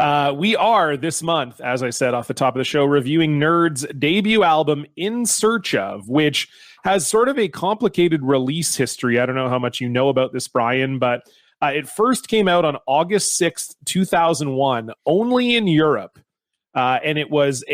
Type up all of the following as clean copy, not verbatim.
We are this month, as I said off the top of the show, reviewing N.E.R.D's debut album, In Search Of, which has sort of a complicated release history. I don't know how much you know about this, Bryan, but it first came out on August 6th, 2001, only in Europe. And it was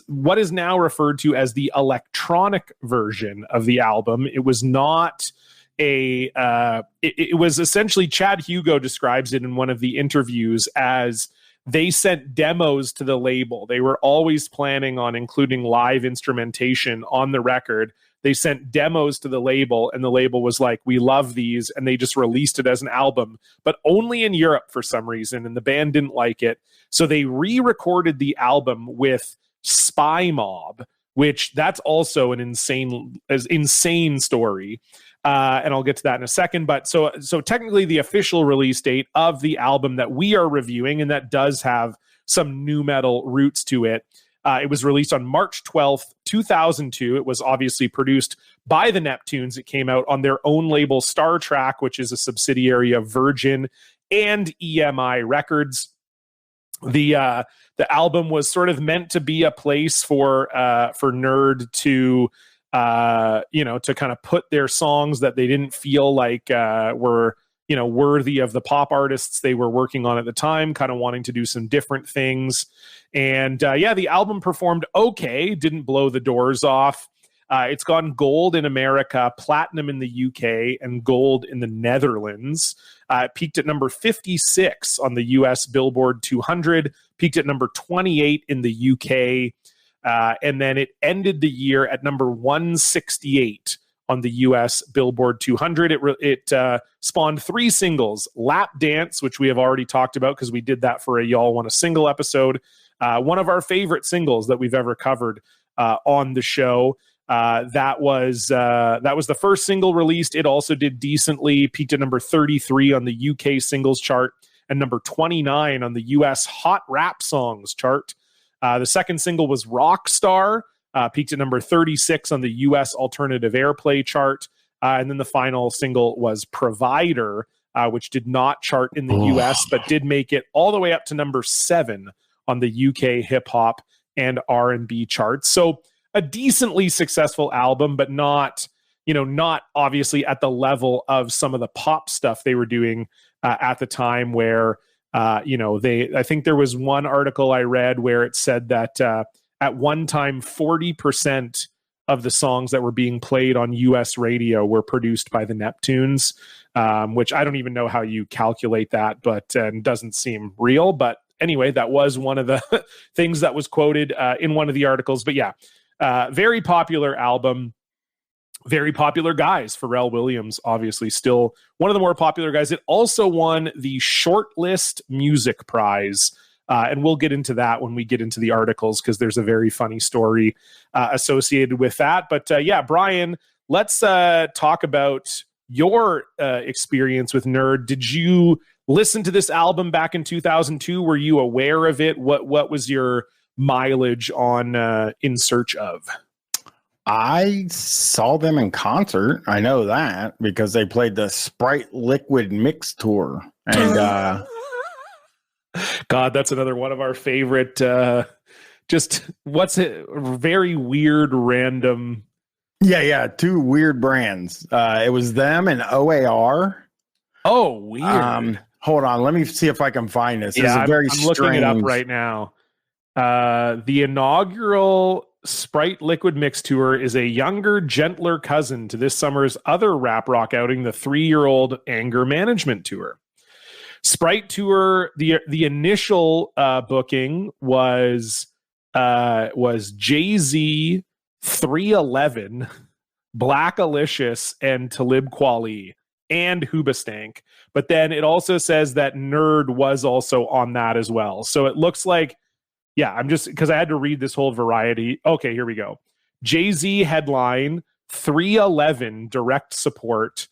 what is now referred to as the electronic version of the album. It was not it was essentially, Chad Hugo describes it in one of the interviews as they sent demos to the label. They were always planning on including live instrumentation on the record. They sent demos to the label, and the label was like, we love these, and they just released it as an album, but only in Europe for some reason, and the band didn't like it. So they re-recorded the album with Spy Mob, which that's also an insane story. And I'll get to that in a second. But so technically the official release date of the album that we are reviewing, and that does have some nu metal roots to it, it was released on March 12th, 2002. It was obviously produced by the Neptunes. It came out on their own label, Star Trek, which is a subsidiary of Virgin and EMI Records. The album was sort of meant to be a place for N.E.R.D to to kind of put their songs that they didn't feel like were worthy of the pop artists they were working on at the time, kind of wanting to do some different things. And the album performed okay, didn't blow the doors off. It's gone gold in America, platinum in the UK, and gold in the Netherlands. It peaked at number 56 on the US Billboard 200, peaked at number 28 in the UK, and then it ended the year at number 168 on the US Billboard 200. It spawned 3 singles: Lap Dance, which we have already talked about because we did that for a Y'all Want a Single episode. One of our favorite singles that we've ever covered on the show. That was the first single released. It also did decently, peaked at number 33 on the UK singles chart and number 29 on the US Hot Rap Songs chart. The second single was Rockstar, peaked at number 36 on the US Alternative Airplay chart. And then the final single was Provider, which did not chart in the US, but did make it all the way up to number 7 on the UK hip hop and R&B charts. So a decently successful album, but not obviously at the level of some of the pop stuff they were doing at the time, where I think there was one article I read where it said that at one time 40% of the songs that were being played on US radio were produced by the Neptunes, which I don't even know how you calculate that, but doesn't seem real. But anyway, that was one of the things that was quoted in one of the articles. But yeah, very popular album. Very popular guys. Pharrell Williams, obviously, still one of the more popular guys. It also won the Shortlist Music Prize, and we'll get into that when we get into the articles, because there's a very funny story associated with that. But Bryan, let's talk about your experience with N.E.R.D. Did you listen to this album back in 2002? Were you aware of it? What was your mileage on In Search Of? I saw them in concert. I know that because they played the Sprite Liquid Mix Tour. And God, that's another one of our favorite, very weird, random. Yeah. 2 weird brands. It was them and OAR. Oh, weird. Hold on. Let me see if I can find this. Yeah, I'm looking it up right now. The inaugural Sprite Liquid Mix Tour is a younger, gentler cousin to this summer's other rap rock outing, the 3-year-old Anger Management Tour. Sprite Tour, the initial booking was Jay-Z, 311, Black Alicious, and Talib Kweli, and Hoobastank. But then it also says that N.E.R.D was also on that as well. So it looks like, I'm just, because I had to read this whole variety. Okay, here we go. Jay-Z headline, 311 direct support,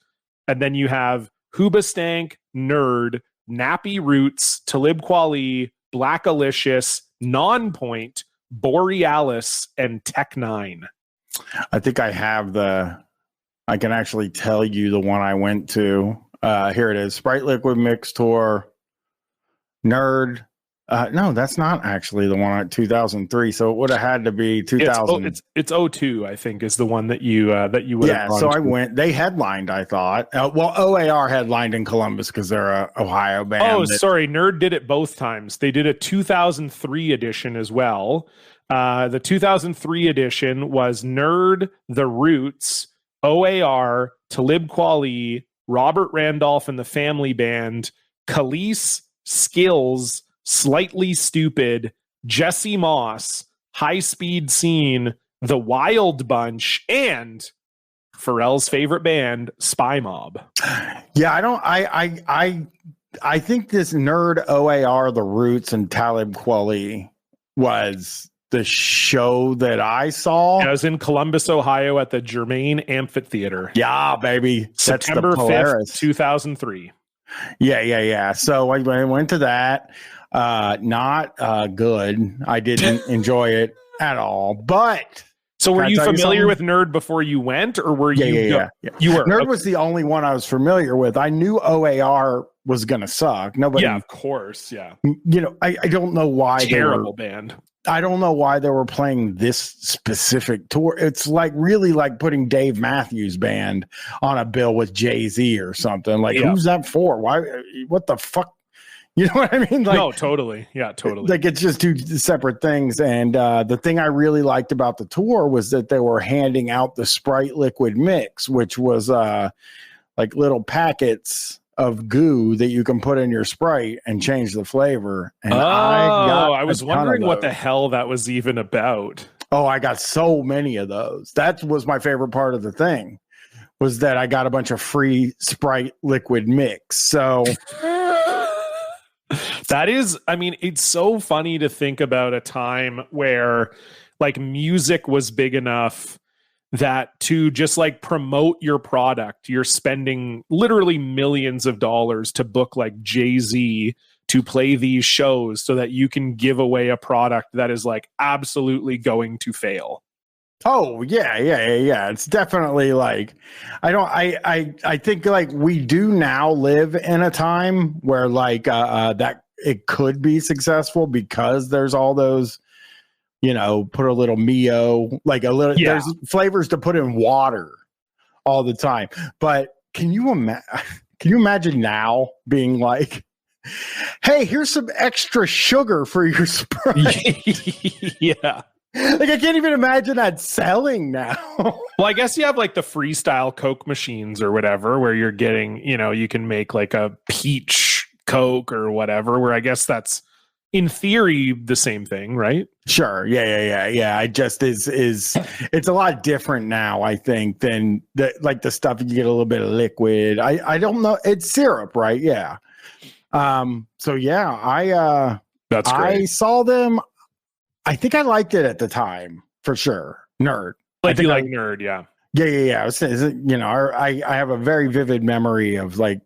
and then you have Hoobastank, N.E.R.D, Nappy Roots, Talib Kweli, Black Alicious, Nonpoint, Borealis, and Tech Nine. I think I have I can actually tell you the one I went to. Here it is. Sprite Liquid Mix Tour, N.E.R.D, No, that's not actually the one at 2003. So it would have had to be 2000. It's '02, I think, is the one that you would have gone so to. I went. They headlined, I thought. Well, OAR headlined in Columbus because they're a Ohio band. Oh, sorry. N.E.R.D did it both times. They did a 2003 edition as well. The 2003 edition was N.E.R.D, The Roots, OAR, Talib Kweli, Robert Randolph and the Family Band, Khalees, Skills, Slightly Stupid, Jesse Moss, High Speed Scene, The Wild Bunch, and Pharrell's favorite band, Spy Mob. Yeah, I think this N.E.R.D, OAR, The Roots, and Talib Kweli was the show that I saw. I was in Columbus, Ohio at the Germain Amphitheater. Yeah, baby. September 5th, 2003. Yeah. So I went to that. Not good. I didn't enjoy it at all. But so were you familiar with N.E.R.D before you went, or were you? Yeah. You were. N.E.R.D was the only one I was familiar with. I knew OAR was going to suck. Nobody. Yeah, of course. Yeah. You know, I don't know why. Terrible band. I don't know why they were playing this specific tour. It's like really like putting Dave Matthews Band on a bill with Jay-Z or something. Like, who's that for? Why? What the fuck? You know what I mean? Like, no, totally. Yeah, totally. Like, it's just two separate things. And the thing I really liked about the tour was that they were handing out the Sprite liquid mix, which was like little packets of goo that you can put in your Sprite and change the flavor. And I was wondering what the hell that was even about. Oh, I got so many of those. That was my favorite part of the thing, was that I got a bunch of free Sprite liquid mix. So that is, I mean, it's so funny to think about a time where like music was big enough that to just like promote your product, you're spending literally millions of dollars to book like Jay-Z to play these shows so that you can give away a product that is like absolutely going to fail. Oh yeah. It's definitely like, I think like we do now live in a time where like that it could be successful because there's all those, you know, put a little Mio, like a little, there's flavors to put in water all the time. But can you imagine now being like, hey, here's some extra sugar for your Sprite? Yeah. Like, I can't even imagine that selling now. Well, I guess you have like the freestyle Coke machines or whatever, where you're getting, you know, you can make like a peach Coke or whatever, where I guess that's in theory the same thing, right? Sure. Yeah. It just is it's a lot different now, I think, than the stuff you get a little bit of liquid. I don't know. It's syrup, right? Yeah. So yeah, that's great. I saw them. I think I liked it at the time for sure. N.E.R.D. Like you like N.E.R.D, yeah. Yeah. You know, I have a very vivid memory of like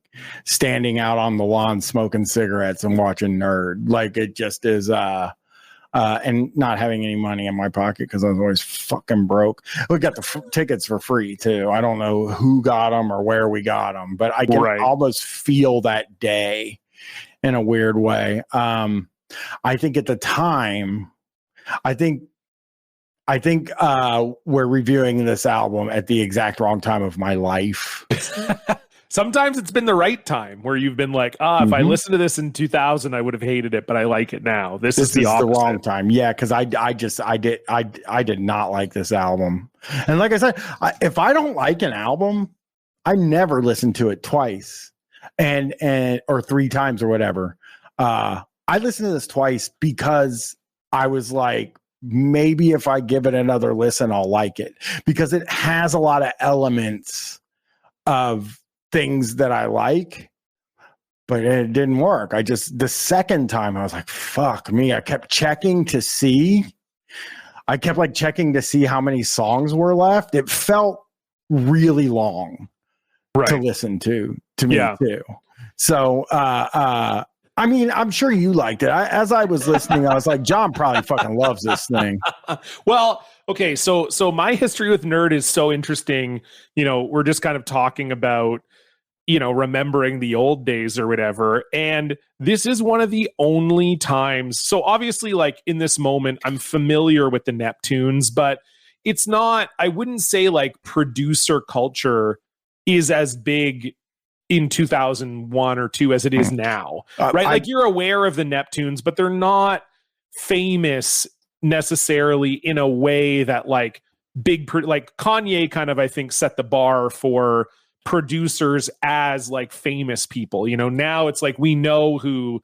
standing out on the lawn smoking cigarettes and watching N.E.R.D. Like, it just is and not having any money in my pocket because I was always fucking broke. We got the tickets for free too. I don't know who got them or where we got them, but I can almost feel that day in a weird way. I think at the time, I think we're reviewing this album at the exact wrong time of my life. Sometimes it's been the right time where you've been like, if I listened to this in 2000, I would have hated it, but I like it now. This is the wrong time. Yeah, because I did not like this album. And like I said, if I don't like an album, I never listen to it twice and or three times or whatever. I listened to this twice because I was like, maybe if I give it another listen, I'll like it, because it has a lot of elements of things that I like, but it didn't work. The second time I was like, fuck me. I kept checking to see how many songs were left. It felt really long to listen to me too. So, I mean, I'm sure you liked it. As I was listening, I was like, John probably fucking loves this thing. Well, okay. So my history with N.E.R.D is so interesting. You know, we're just kind of talking about, remembering the old days or whatever. And this is one of the only times. So obviously, like in this moment, I'm familiar with the Neptunes, but it's not, I wouldn't say like producer culture is as big in 2001 or 2 as it is now, right? Like you're aware of the Neptunes, but they're not famous necessarily in a way that like like Kanye kind of, I think, set the bar for producers as like famous people. Now it's like we know who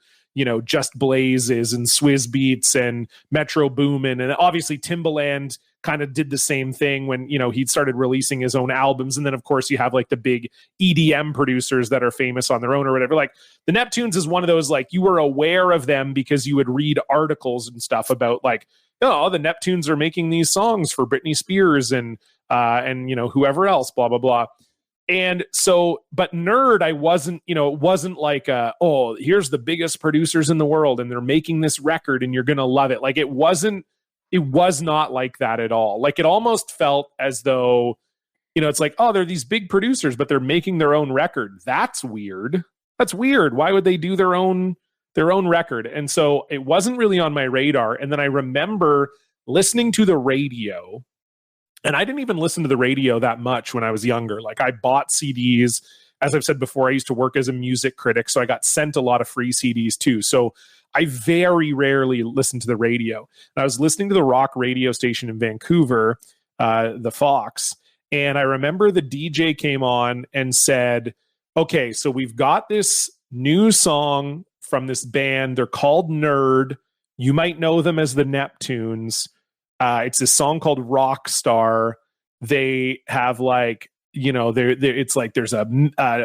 Just Blaze is, and Swizz Beats and Metro Boomin, and obviously Timbaland kind of did the same thing when he'd started releasing his own albums. And then of course you have like the big EDM producers that are famous on their own or whatever. Like the Neptunes is one of those, like you were aware of them because you would read articles and stuff about like, oh, the Neptunes are making these songs for Britney Spears and whoever else, blah blah blah. And so, but N.E.R.D, I wasn't, it wasn't like, oh, here's the biggest producers in the world and they're making this record and you're going to love it. Like it was not like that at all. Like it almost felt as though, it's like, oh, they're these big producers, but they're making their own record. That's weird. Why would they do their own record? And so it wasn't really on my radar. And then I remember listening to the radio. And I didn't even listen to the radio that much when I was younger. Like I bought CDs. As I've said before, I used to work as a music critic, so I got sent a lot of free CDs too. So I very rarely listened to the radio. And I was listening to the rock radio station in Vancouver, the Fox. And I remember the DJ came on and said, okay, so we've got this new song from this band. They're called N.E.R.D. You might know them as the Neptunes. It's this song called Rockstar. They have like, it's like there's a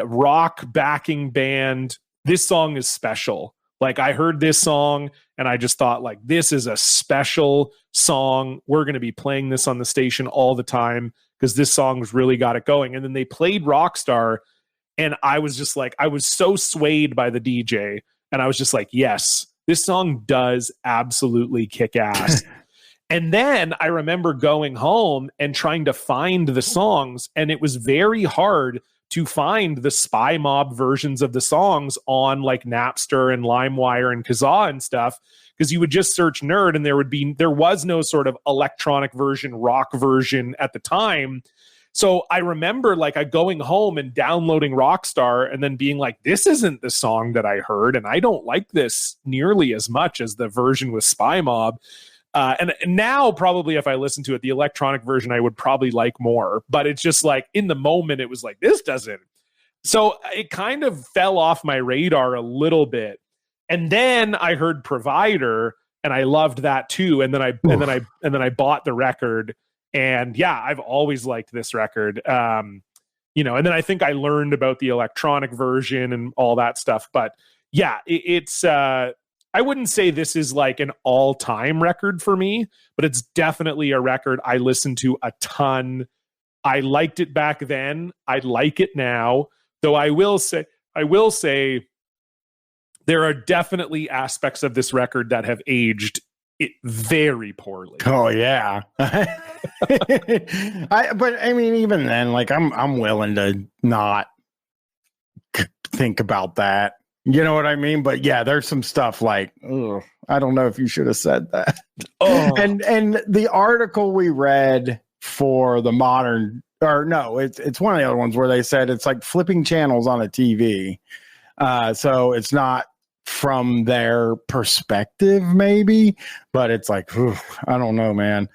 rock backing band. This song is special. Like I heard this song and I just thought like, this is a special song. We're going to be playing this on the station all the time because this song's really got it going. And then they played Rockstar and I was just like, I was so swayed by the DJ and I was just like, yes, this song does absolutely kick ass. And then I remember going home and trying to find the songs, and it was very hard to find the Spy Mob versions of the songs on like Napster and LimeWire and Kazaa and stuff, because you would just search N.E.R.D and there was no sort of electronic version, rock version at the time. So I remember like going home and downloading Rockstar and then being like, this isn't the song that I heard, and I don't like this nearly as much as the version with Spy Mob. And now probably if I listen to it, the electronic version, I would probably like more, but it's just like in the moment, it was like, this doesn't. So it kind of fell off my radar a little bit. And then I heard Provider and I loved that too. And then I bought the record, and yeah, I've always liked this record. And then I think I learned about the electronic version and all that stuff, but yeah, it's, I wouldn't say this is like an all-time record for me, but it's definitely a record I listen to a ton. I liked it back then. I like it now, though I will say there are definitely aspects of this record that have aged it very poorly. Oh yeah. But I mean, even then, like I'm willing to not think about that. You know what I mean? But yeah, there's some stuff like, I don't know if you should have said that. Oh. And the article we read for the modern, or no, it's one of the other ones where they said it's like flipping channels on a TV. So it's not from their perspective, maybe, but it's like, I don't know, man.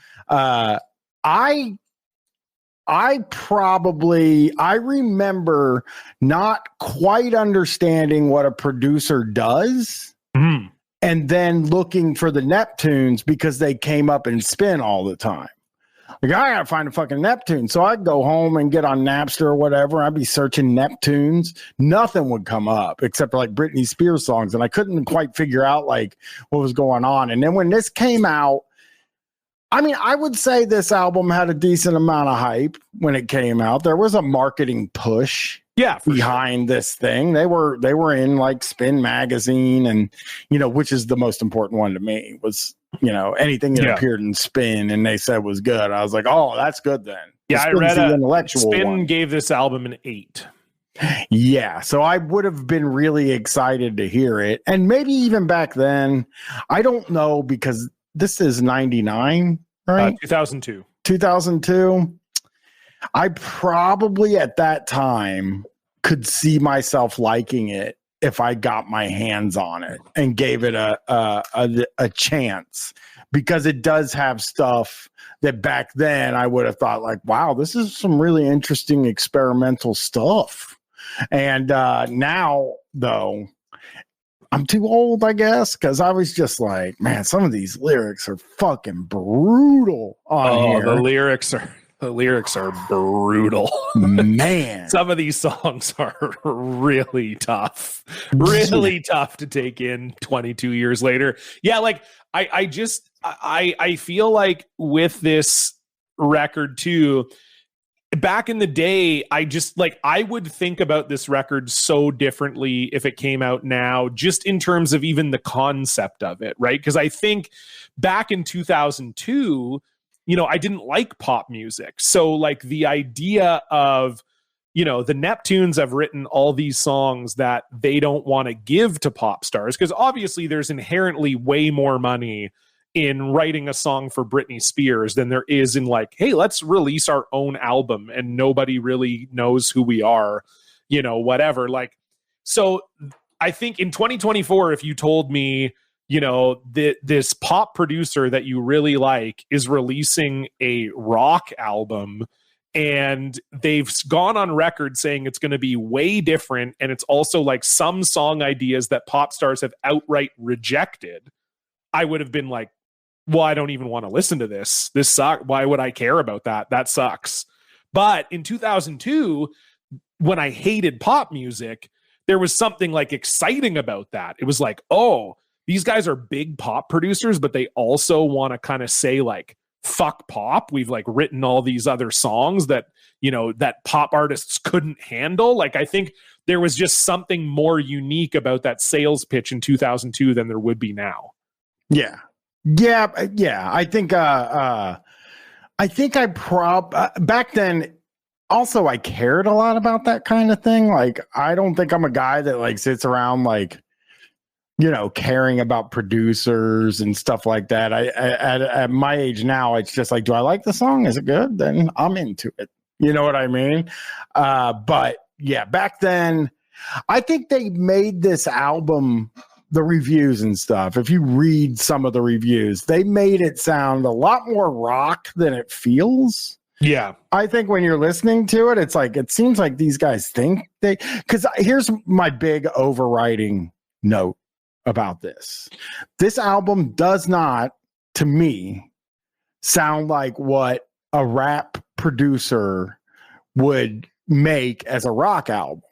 I remember not quite understanding what a producer does, and then looking for the Neptunes because they came up in spin all the time. Like, I gotta find a fucking Neptune. So I'd go home and get on Napster or whatever. I'd be searching Neptunes. Nothing would come up except for like Britney Spears songs. And I couldn't quite figure out like what was going on. And then when this came out, I mean, I would say this album had a decent amount of hype when it came out. There was a marketing push behind this thing. They were in like Spin magazine, and which is the most important one to me was, anything that appeared in Spin and they said was good. I was like, oh, that's good then. Yeah, I read Spin gave this album an 8. Yeah, so I would have been really excited to hear it. And maybe even back then, I don't know, because this is 99, right? 2002. 2002. I probably at that time could see myself liking it if I got my hands on it and gave it a chance, because it does have stuff that back then I would have thought like, wow, this is some really interesting experimental stuff. And now, though, I'm too old, I guess, because I was just like, man, some of these lyrics are fucking brutal on here. The lyrics are brutal. Man. Some of these songs are really tough. Really tough to take in 22 years later. Yeah, like I feel like with this record too, back in the day, I would think about this record so differently if it came out now, just in terms of even the concept of it, right? Because I think back in 2002, I didn't like pop music. So like the idea of, the Neptunes have written all these songs that they don't want to give to pop stars, because obviously there's inherently way more money in writing a song for Britney Spears than there is in like, hey, let's release our own album and nobody really knows who we are, whatever. Like, so I think in 2024, if you told me, this pop producer that you really like is releasing a rock album and they've gone on record saying it's going to be way different, and it's also like some song ideas that pop stars have outright rejected, I would have been like, well, I don't even want to listen to this. This sucks. Why would I care about that? That sucks. But in 2002, when I hated pop music, there was something like exciting about that. It was like, oh, these guys are big pop producers, but they also want to kind of say like, fuck pop. We've like written all these other songs that, that pop artists couldn't handle. Like, I think there was just something more unique about that sales pitch in 2002 than there would be now. Yeah. I think back then also I cared a lot about that kind of thing. Like, I don't think I'm a guy that like sits around like, caring about producers and stuff like that. At my age now, it's just like, do I like the song? Is it good? Then I'm into it. You know what I mean? But yeah, back then, I think they made this album, the reviews and stuff, if you read some of the reviews, they made it sound a lot more rock than it feels. Yeah. I think when you're listening to it, it's like, it seems like these guys think because here's my big overriding note about this. This album does not, to me, sound like what a rap producer would make as a rock album.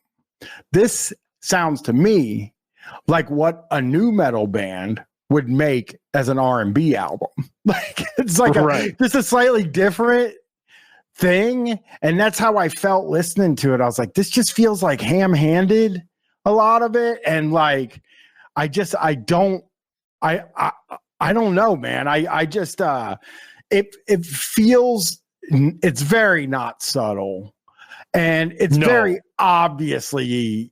This sounds to me like what a new metal band would make as an R&B album. Like, it's like just a slightly different thing. And that's how I felt listening to it. I was like, this just feels like ham-handed, a lot of it. And like, I don't know, man. I just, it feels, it's very not subtle. And it's very obviously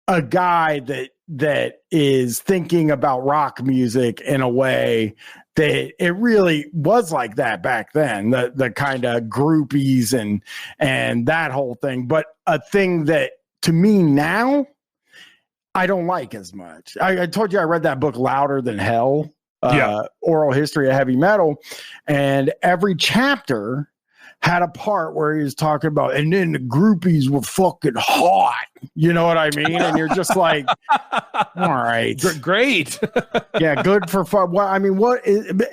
a guy that is thinking about rock music in a way that it really was like that back then, the kind of groupies and that whole thing. But a thing that to me now, I don't like as much. I told you I read that book Louder Than Hell, Oral History of Heavy Metal, and every chapter had a part where he was talking about, and then the groupies were fucking hot. You know what I mean? And you're just like, all right. Great. Yeah, good for fun. Well, I mean,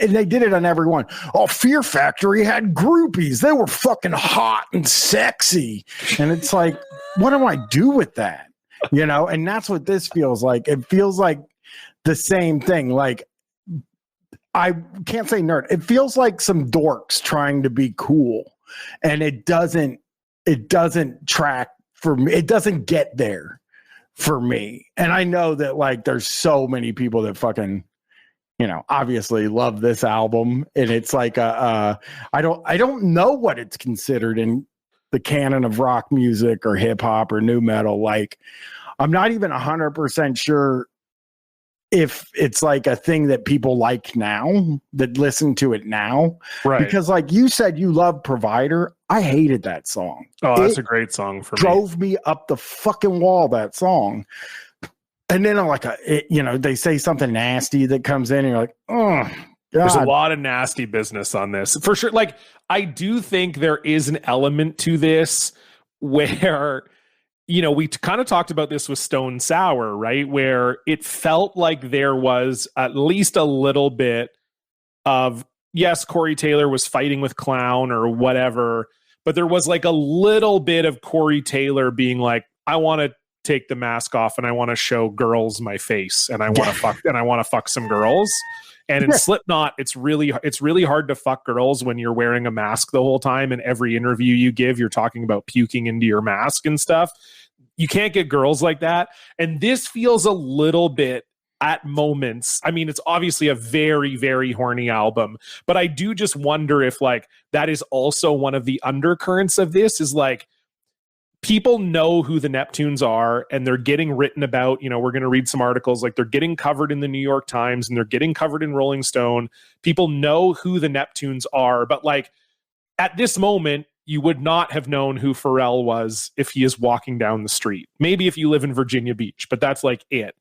and they did it on everyone. Oh, Fear Factory had groupies. They were fucking hot and sexy. And it's like, what do I do with that? And that's what this feels like. It feels like the same thing. Like, I can't say nerd. It feels like some dorks trying to be cool, and it doesn't track for me. It doesn't get there for me. And I know that like there's so many people that fucking, obviously love this album, and it's like I don't know what it's considered in the canon of rock music or hip hop or new metal. Like, I'm not even 100% sure if it's like a thing that people like now, that listen to it now. Right. Because like you said, you love Provider. I hated that song. Oh, that's a great song for me. Drove me up the fucking wall, that song. And then like, they say something nasty that comes in and you're like, oh, God. There's a lot of nasty business on this for sure. Like, I do think there is an element to this where, we kind of talked about this with Stone Sour, right? Where it felt like there was at least a little bit of, yes, Corey Taylor was fighting with Clown or whatever, but there was like a little bit of Corey Taylor being like, I want to take the mask off and I want to show girls my face and I want to fuck some girls. And in Slipknot, it's really hard to fuck girls when you're wearing a mask the whole time, and every interview you give, you're talking about puking into your mask and stuff. You can't get girls like that. And this feels a little bit at moments. I mean, it's obviously a very, very horny album, but I do just wonder if like that is also one of the undercurrents of this, is like, people know who the Neptunes are and they're getting written about. We're going to read some articles, like they're getting covered in the New York Times and they're getting covered in Rolling Stone. People know who the Neptunes are, but like at this moment, you would not have known who Pharrell was if he is walking down the street. Maybe if you live in Virginia Beach, but that's like it.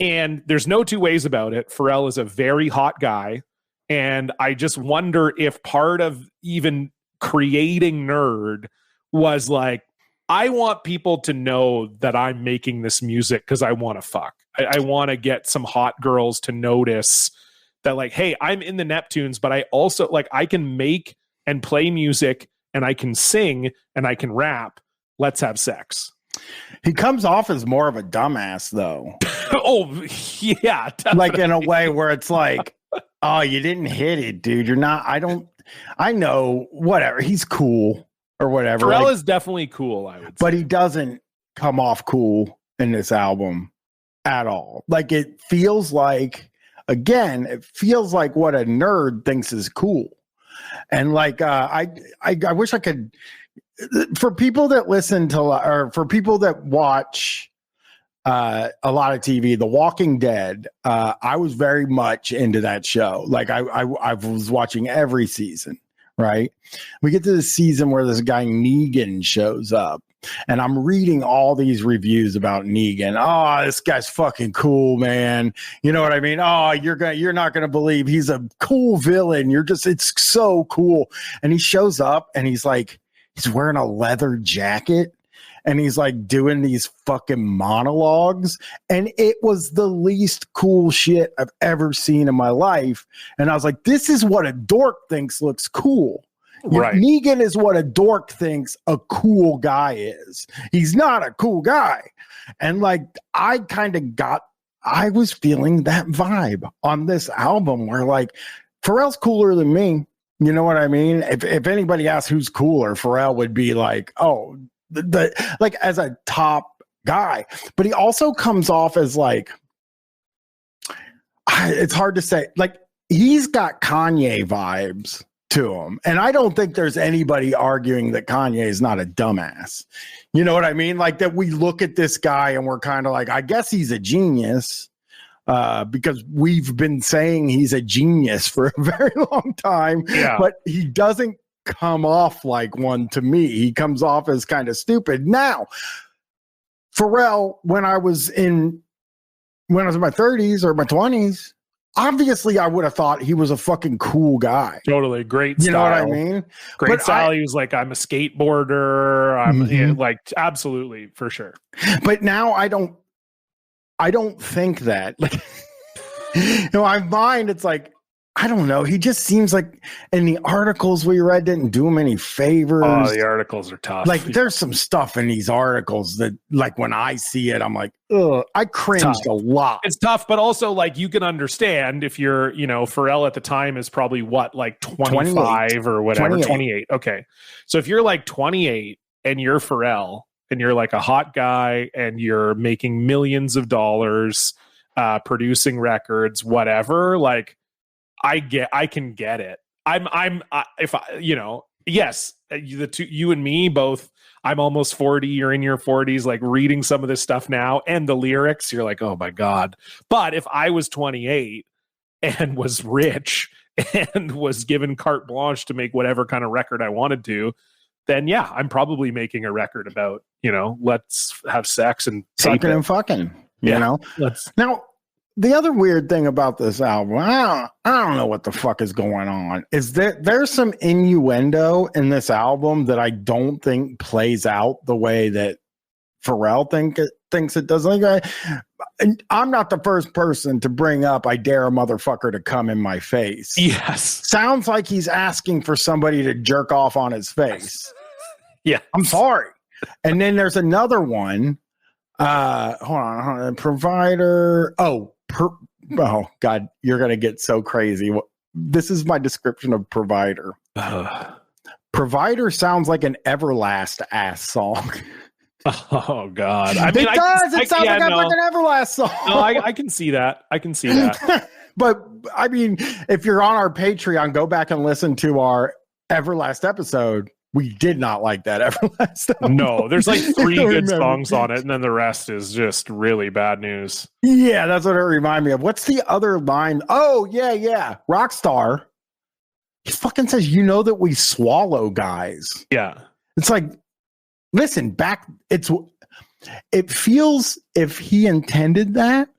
And there's no two ways about it. Pharrell is a very hot guy. And I just wonder if part of even creating N.E.R.D was like, I want people to know that I'm making this music because I want to fuck. I want to get some hot girls to notice that, like, hey, I'm in the Neptunes, but I also, like, I can make and play music and I can sing and I can rap. Let's have sex. He comes off as more of a dumbass, though. Oh, yeah. Definitely. Like in a way where it's like, oh, you didn't hit it, dude. You're not, I know, whatever. He's cool. Or whatever. Pharrell is definitely cool, I would say. But he doesn't come off cool in this album at all. Like, it feels like, again, what a nerd thinks is cool. And like, I wish I could, for people that listen to, or for people that watch a lot of TV, The Walking Dead, I was very much into that show. Like, I was watching every season. Right. We get to the season where this guy Negan shows up, and I'm reading all these reviews about Negan. Oh, this guy's fucking cool, man. You know what I mean? Oh, you're not going to believe he's a cool villain. It's so cool. And he shows up and he's wearing a leather jacket. And he's like doing these fucking monologues. And it was the least cool shit I've ever seen in my life. And I was like, this is what a dork thinks looks cool. Right. Negan is what a dork thinks a cool guy is. He's not a cool guy. And like, I was feeling that vibe on this album where like, Pharrell's cooler than me. You know what I mean? If anybody asks who's cooler, Pharrell would be like, oh, like as a top guy, but he also comes off as like, it's hard to say, like he's got Kanye vibes to him. And I don't think there's anybody arguing that Kanye is not a dumbass. You know what I mean? Like that we look at this guy and we're kind of like, I guess he's a genius because we've been saying he's a genius for a very long time, but he doesn't come off like one to me. He comes off as kind of stupid. Now, Pharrell, when I was in my 30s or my 20s, obviously I would have thought he was a fucking cool guy. Totally. Great style. You know what I mean? Great style. He was like, I'm a skateboarder. I'm like, absolutely, for sure. But now I don't think that. Like, my mind, it's like, I don't know. He just seems like, and the articles we read didn't do him any favors. Oh, the articles are tough. Like, there's some stuff in these articles that, like, when I see it, I'm like, ugh, I cringed a lot. It's tough, but also, like, you can understand if you're, Pharrell at the time is probably what, like 25 or whatever, 28. Okay. So if you're like 28 and you're Pharrell and you're like a hot guy and you're making millions of dollars, producing records, whatever, like, I can get it. Yes, you and me both. I'm almost 40. You're in your 40s, like reading some of this stuff now and the lyrics. You're like, oh my God. But if I was 28 and was rich and was given carte blanche to make whatever kind of record I wanted to, then yeah, I'm probably making a record about, let's have sex and sucking and fucking, Now, the other weird thing about this album, I don't know what the fuck is going on, is that there's some innuendo in this album that I don't think plays out the way that Pharrell thinks it does. Like, I'm not the first person to bring up "I dare a motherfucker to come in my face." Yes, sounds like he's asking for somebody to jerk off on his face. Yeah, I'm sorry. And then there's another one. Hold on. Provider. Oh God, you're gonna get so crazy. This is my description of Provider. Provider sounds like an Everlast ass song. Oh God! I mean, it sounds like a fucking Everlast song. No, I can see that. But I mean, if you're on our Patreon, go back and listen to our Everlast episode. We did not like that Everlast album. No, there's like 3 good songs on it, and then the rest is just really bad news. Yeah, that's what it reminded me of. What's the other line? Oh, yeah. Rockstar. He fucking says, that we swallow guys. Yeah. It's like, listen, it feels, if he intended that,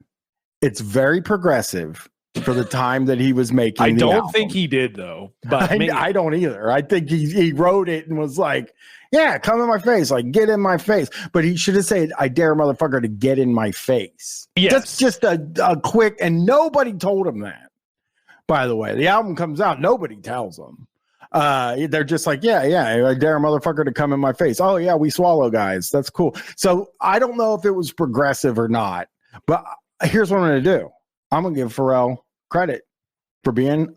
it's very progressive for the time that he was making. I don't think he did, though. But I don't either. I think he wrote it and was like, yeah, come in my face, like get in my face. But he should have said, "I dare a motherfucker to get in my face." Yes. That's just a quick, and nobody told him that. By the way, the album comes out, nobody tells them. They're just like, yeah, I dare a motherfucker to come in my face. Oh yeah, we swallow guys. That's cool. So I don't know if it was progressive or not, but here's what I'm going to do. I'm going to give Pharrell credit for being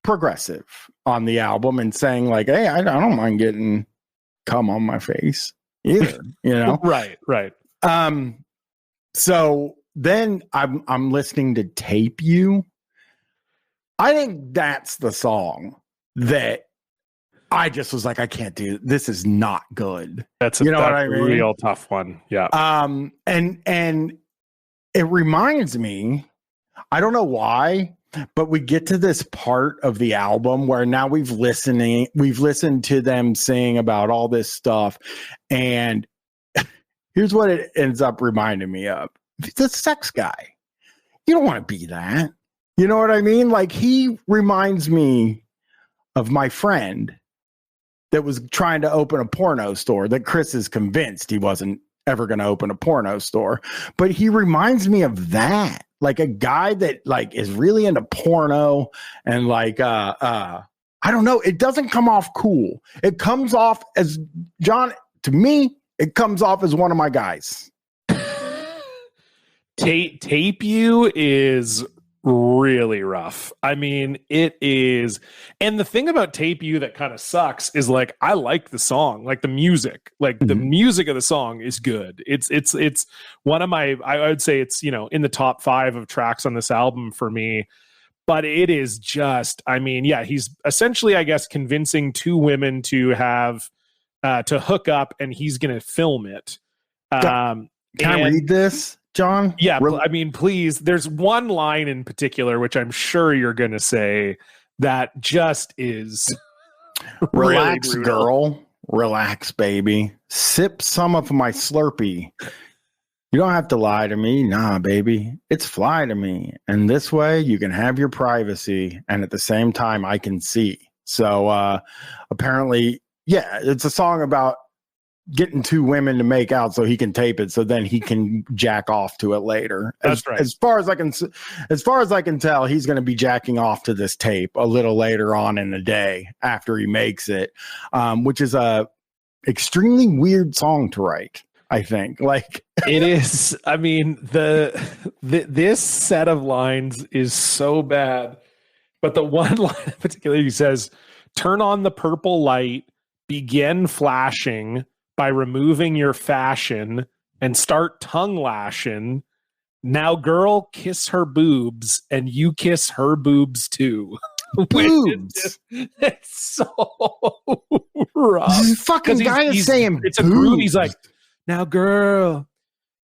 progressive on the album and saying like, hey, I don't mind getting cum on my face either, Right. So then I'm listening to Tape You. I think that's the song that I just was like, I can't do this. Is not good. That's what I mean? Real tough one. Yeah. And it reminds me, I don't know why, but we get to this part of the album where now we've listened to them sing about all this stuff. And here's what it ends up reminding me of. The sex guy. You don't want to be that. You know what I mean? Like, he reminds me of my friend that was trying to open a porno store that Chris is convinced he wasn't ever going to open a porno store. But he reminds me of that. Like a guy that like is really into porno and like I don't know, it doesn't come off cool. It comes off as, John, to me, it comes off as one of my guys. Tape You is really rough. I mean, it is. And the thing about Tape You that kind of sucks is like, I like the song, like the music, the music of the song is good. It's one of my, I would say it's, in the top 5 of tracks on this album for me, but it is just, I mean, yeah, he's essentially, I guess, convincing 2 women to have, to hook up, and he's going to film it. Can I read this, John? Yeah, I mean, please. There's one line in particular, which I'm sure you're going to say, that just is relax, really girl. Relax, baby. Sip some of my Slurpee. You don't have to lie to me. Nah, baby. It's fly to me. And this way you can have your privacy, and at the same time I can see. So apparently, yeah, it's a song about getting 2 women to make out so he can tape it, so then he can jack off to it later. That's right. As far as I can tell, he's going to be jacking off to this tape a little later on in the day after he makes it, which is a extremely weird song to write, I think. Like, it is. I mean, this set of lines is so bad, but the one line in particular, he says, "Turn on the purple light, begin flashing by removing your fashion, and start tongue lashing. Now, girl, kiss her boobs, and you kiss her boobs too." Boobs. It's so rough. This fucking guy is saying it's boobs. a groove. He's like, now, girl,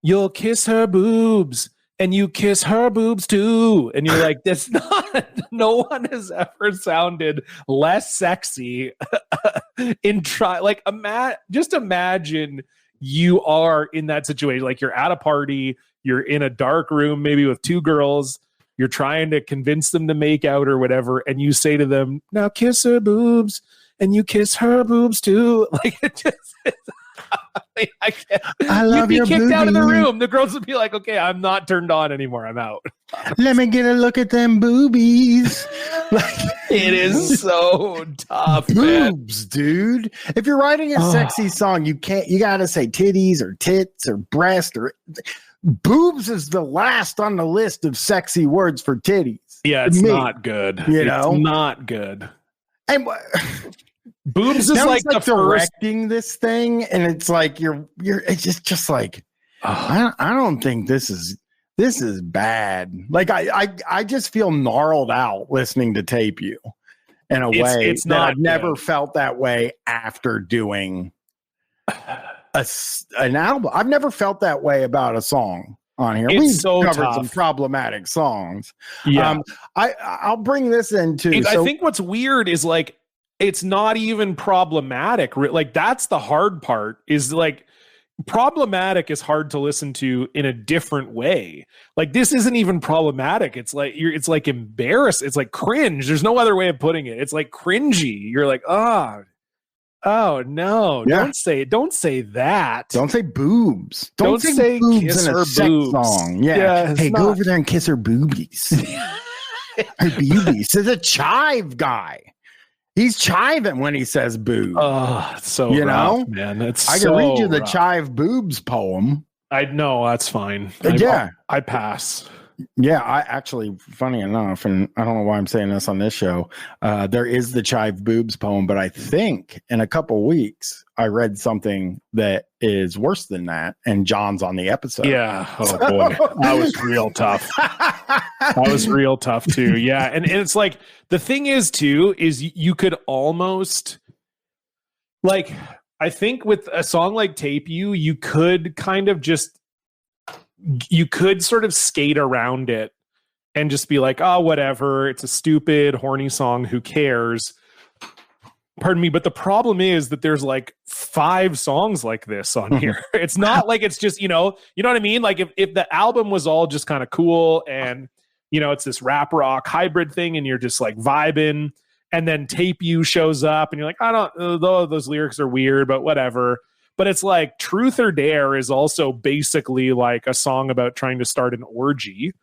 you'll kiss her boobs. And you kiss her boobs too. And you're like, that's not, no one has ever sounded less sexy just imagine you are in that situation. Like you're at a party, you're in a dark room, maybe with two girls, you're trying to convince them to make out or whatever. And you say to them, now kiss her boobs and you kiss her boobs too. Like it just, I love you'd your be kicked out of the boobies. room. The girls would be like, okay, I'm not turned on anymore. I'm out. Let me get a look at them boobies. It is so tough, man. Boobs, dude. If you're writing a sexy song, you gotta say titties or tits or breast or boobs is the last on the list of sexy words for titties. Yeah, it's not good. It's not good. And boobs is like the directing this thing, and it's like you're it's just like I don't think this is bad. Like I just feel gnarled out listening to Tape You in a way it's that not I've never felt that way after doing an album. I've never felt that way about a song on here. We've covered some problematic songs. Yeah, I'll bring this in too. I think what's weird is like it's not even problematic. Like that's the hard part is like problematic is hard to listen to in a different way. Like this isn't even problematic. It's like it's like embarrassed. It's like cringe. There's no other way of putting it. It's like cringy. You're like, oh no, don't say that. Don't say boobs. Don't say boobs kiss in a her sex boobs. song. Yeah. Hey, go over there and kiss her boobies. Her boobies. There's a chive guy. He's chiving when he says boob. Oh, it's so you rough, know, man. I can read you the chive boobs poem. I know that's fine. I pass. Yeah, I actually, funny enough, and I don't know why I'm saying this on this show. There is the chive boobs poem, but I think in a couple weeks I read something that is worse than that, and John's on the episode. Yeah. Oh boy, that was real tough. That was real tough too. Yeah, and it's like the thing is too is you could almost like I think with a song like Tape You, you could kind of just. You could sort of skate around it and just be like, oh, whatever. It's a stupid, horny song. Who cares? Pardon me. But the problem is that there's like 5 songs like this on here. It's not like it's just, you know what I mean? Like if the album was all just kind of cool and, it's this rap rock hybrid thing and you're just like vibing and then Tape You shows up and you're like, I don't, those lyrics are weird, but whatever. But it's like Truth or Dare is also basically like a song about trying to start an orgy.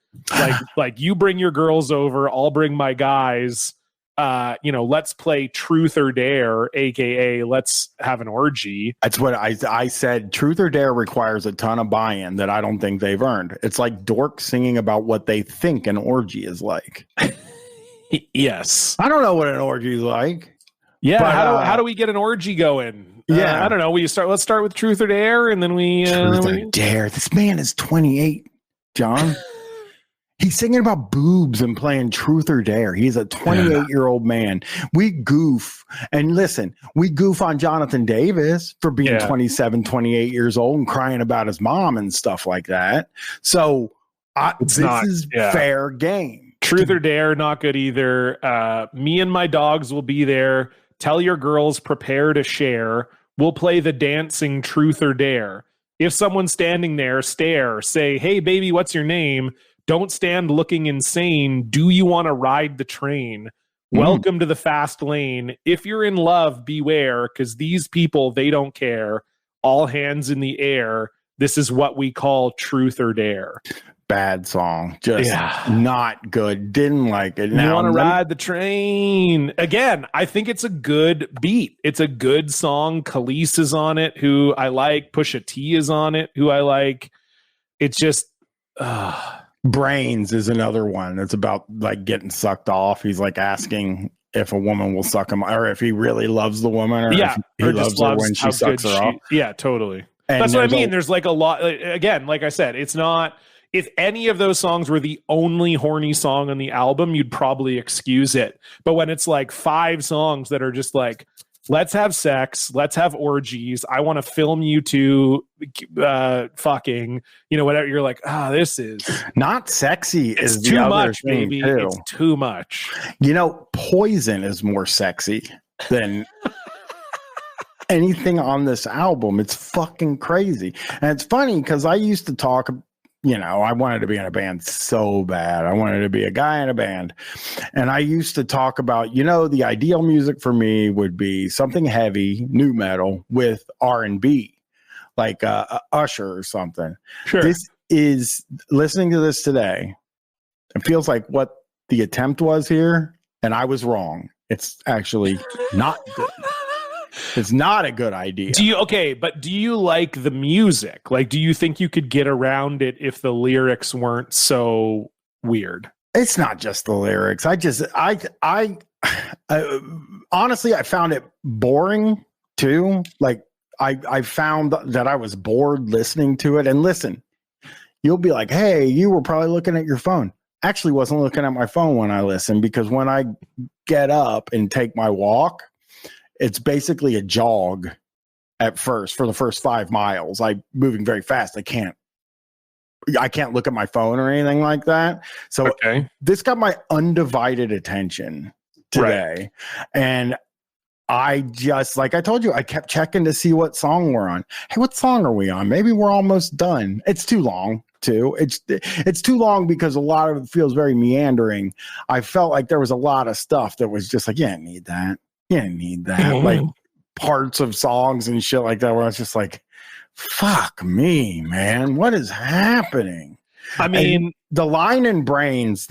Like you bring your girls over, I'll bring my guys. Let's play Truth or Dare, aka let's have an orgy. That's what I said. Truth or Dare requires a ton of buy-in that I don't think they've earned. It's like dorks singing about what they think an orgy is like. Yes. I don't know what an orgy is like. Yeah, but, how do we get an orgy going? Yeah, I don't know. Let's start with Truth or Dare, and then Truth or Dare. This man is 28, John. He's singing about boobs and playing Truth or Dare. He's a 28-year-old man. We goof. And listen, we goof on Jonathan Davis for being 27, 28 years old and crying about his mom and stuff like that. So this is fair game. Truth or Dare, not good either. Me and my dogs will be there. Tell your girls, prepare to share. We'll play the dancing Truth or Dare. If someone's standing there, stare. Say, hey, baby, what's your name? Don't stand looking insane. Do you want to ride the train? Welcome to the fast lane. If you're in love, beware, because these people, they don't care. All hands in the air. This is what we call Truth or Dare. Bad song. Just not good. Didn't like it. You want to ride the train. Again, I think it's a good beat. It's a good song. Khalees is on it, who I like. Pusha T is on it, who I like. It's just... Brains is another one. It's about like getting sucked off. He's like asking if a woman will suck him, or if he really loves the woman, or if he loves her when she sucks her off. Yeah, totally. And that's what I mean. There's like a lot. Again, like I said, it's not if any of those songs were the only horny song on the album, you'd probably excuse it. But when it's like 5 songs that are just like, let's have sex, let's have orgies, I want to film you two fucking, whatever, you're like, this is not sexy. It's too much, baby. Too. It's too much. Poison is more sexy than anything on this album. It's fucking crazy. And it's funny because I used to talk, I wanted to be in a band so bad. I wanted to be a guy in a band. And I used to talk about, the ideal music for me would be something heavy, nu metal with R&B, like Usher or something. Sure. This is, listening to this today, it feels like what the attempt was here, and I was wrong. It's actually not good. It's not a good idea. Do you like the music? Like, do you think you could get around it if the lyrics weren't so weird? It's not just the lyrics. I honestly, I found it boring too. Like I found that I was bored listening to it. And listen, you'll be like, hey, you were probably looking at your phone. Actually wasn't looking at my phone when I listen, because when I get up and take my walk, it's basically a jog at first for the first 5 miles. I'm moving very fast. I can't look at my phone or anything like that. So This got my undivided attention today. Right. And I just, like I told you, I kept checking to see what song we're on. Hey, what song are we on? Maybe we're almost done. It's too long too. It's too long because a lot of it feels very meandering. I felt like there was a lot of stuff that was just like, you didn't need that. You didn't need that. Mm-hmm. Like parts of songs and shit like that where I was just like, fuck me, man. What is happening? I mean, and the line in Brains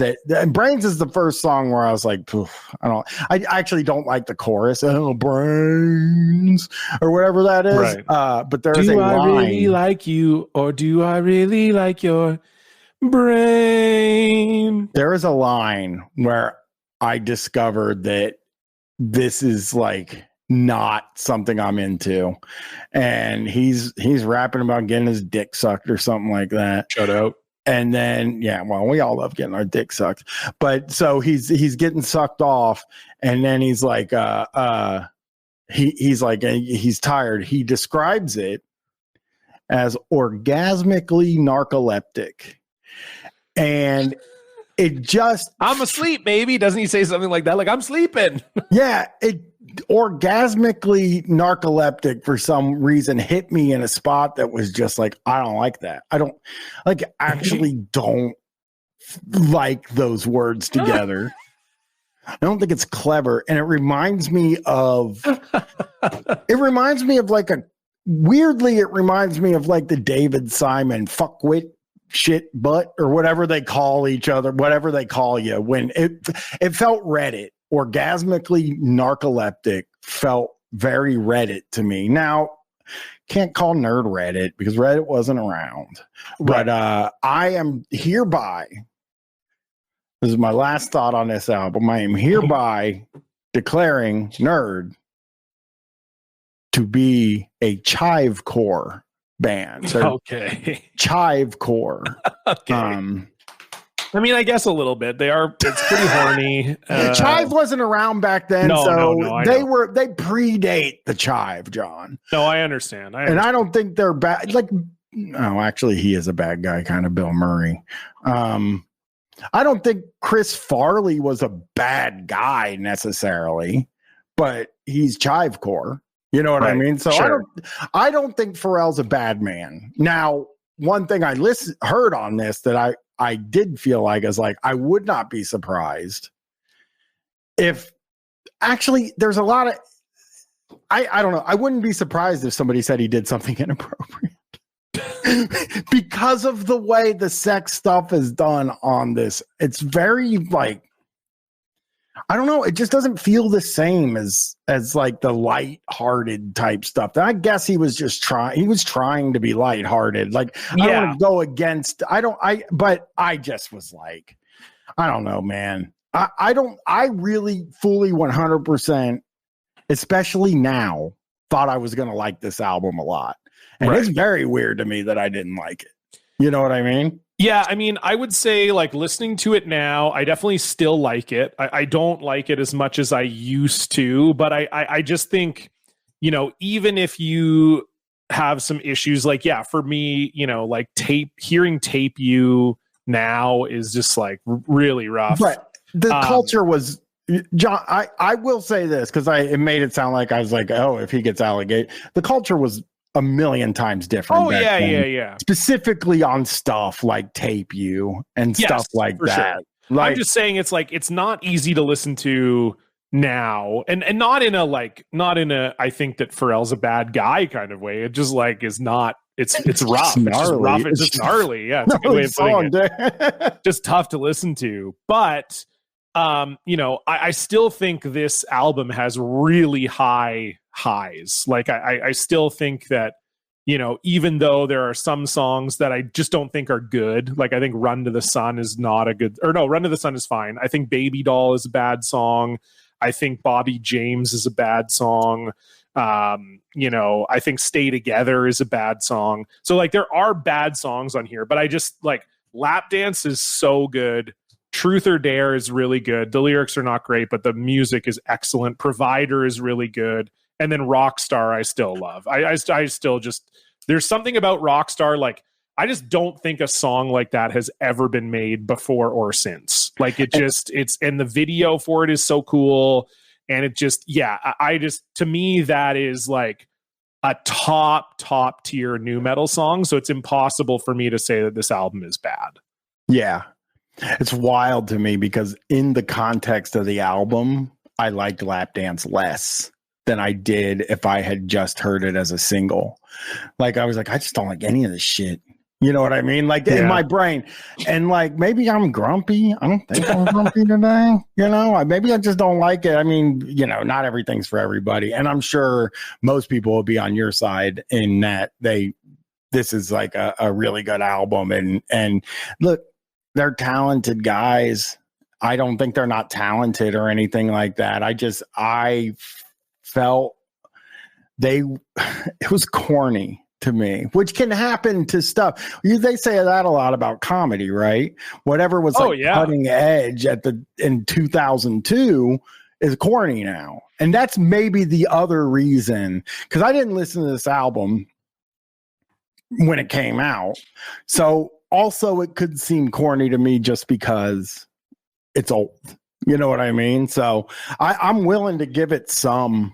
Brains is the first song where I was like, I actually don't like the chorus. Brains or whatever that is. Right. But there is a line. Do I really like you, or do I really like your brain? There is a line where I discovered that this is like not something I'm into, and he's rapping about getting his dick sucked or something like that. Shut up. And then we all love getting our dick sucked, but so he's getting sucked off, and then he's like he's tired. He describes it as orgasmically narcoleptic, and it just, I'm asleep, baby. Doesn't he say something like that? Like, I'm sleeping. Yeah, it orgasmically narcoleptic for some reason hit me in a spot that was just like, I don't like that. I don't like those words together. I don't think it's clever. And it reminds me of like it reminds me of like the David Simon fuckwit shit butt or whatever they call each other, whatever they call you, when it felt Reddit. Orgasmically narcoleptic felt very Reddit to me. Now, can't call N.E.R.D Reddit because Reddit wasn't around. Right. But I am hereby, this is my last thought on this album, I am hereby declaring N.E.R.D to be a chivecore band. Okay. Chivecore. Okay. I mean, I guess a little bit. It's pretty horny. Chive wasn't around back then, no, they predate the chive, John. No, I understand. And I don't think they're bad. Like, no, actually, he is a bad guy, kind of Bill Murray. I don't think Chris Farley was a bad guy necessarily, but he's chivecore. You know what I mean? So sure. I don't think Pharrell's a bad man. Now, one thing I heard on this that I did feel like is like, I would not be surprised if actually there's a lot of, I don't know. I wouldn't be surprised if somebody said he did something inappropriate because of the way the sex stuff is done on this. It's very like, I don't know. It just doesn't feel the same as like the lighthearted type stuff. I guess he was just trying to be lighthearted. Like, I don't want to go against, but I just was like, I don't know, man. I really fully 100%, especially now, thought I was going to like this album a lot. And It's very weird to me that I didn't like it. You know what I mean? Yeah, I mean, I would say like listening to it now, I definitely still like it. I don't like it as much as I used to, but I just think, even if you have some issues, like, yeah, for me, like hearing Tape You now is just like really rough. But the culture was, John, I will say this because it made it sound like I was like, oh, if he gets alligator, the culture was a million times different. Oh, yeah. Specifically on stuff like Tape You and stuff like that. Sure. I'm just saying it's not easy to listen to now, and not in a I think that Pharrell's a bad guy kind of way. It just like is not. It's rough. It's just rough. It's just gnarly. Yeah, it's a good way of putting it. Just tough to listen to, but I still think this album has really high highs. Like I still think that, even though there are some songs that I just don't think are good, like I think Run to the Sun is not a good, or no, Run to the Sun is fine. I think Baby Doll is a bad song. I think Bobby James is a bad song. I think Stay Together is a bad song. So like there are bad songs on here, but I just like Lap Dance is so good. Truth or Dare is really good. The lyrics are not great, but the music is excellent. Provider is really good. And then Rockstar, I still love. I still just, there's something about Rockstar, like, I just don't think a song like that has ever been made before or since. Like, and the video for it is so cool. And it just, to me, that is like a top tier nu metal song. So it's impossible for me to say that this album is bad. Yeah. It's wild to me because in the context of the album, I liked Lap Dance less than I did if I had just heard it as a single. Like I was like, I just don't like any of this shit. You know what I mean? Like in my brain. And like maybe I'm grumpy. I don't think I'm grumpy today. Maybe I just don't like it. I mean, not everything's for everybody. And I'm sure most people will be on your side in that this is like a really good album. And look, they're talented guys. I don't think they're not talented or anything like that. I felt it was corny to me, which can happen to stuff. They say that a lot about comedy, right? Whatever was cutting edge in 2002 is corny now. And that's maybe the other reason, because I didn't listen to this album when it came out. So also it could seem corny to me just because it's old. You know what I mean? So I'm willing to give it some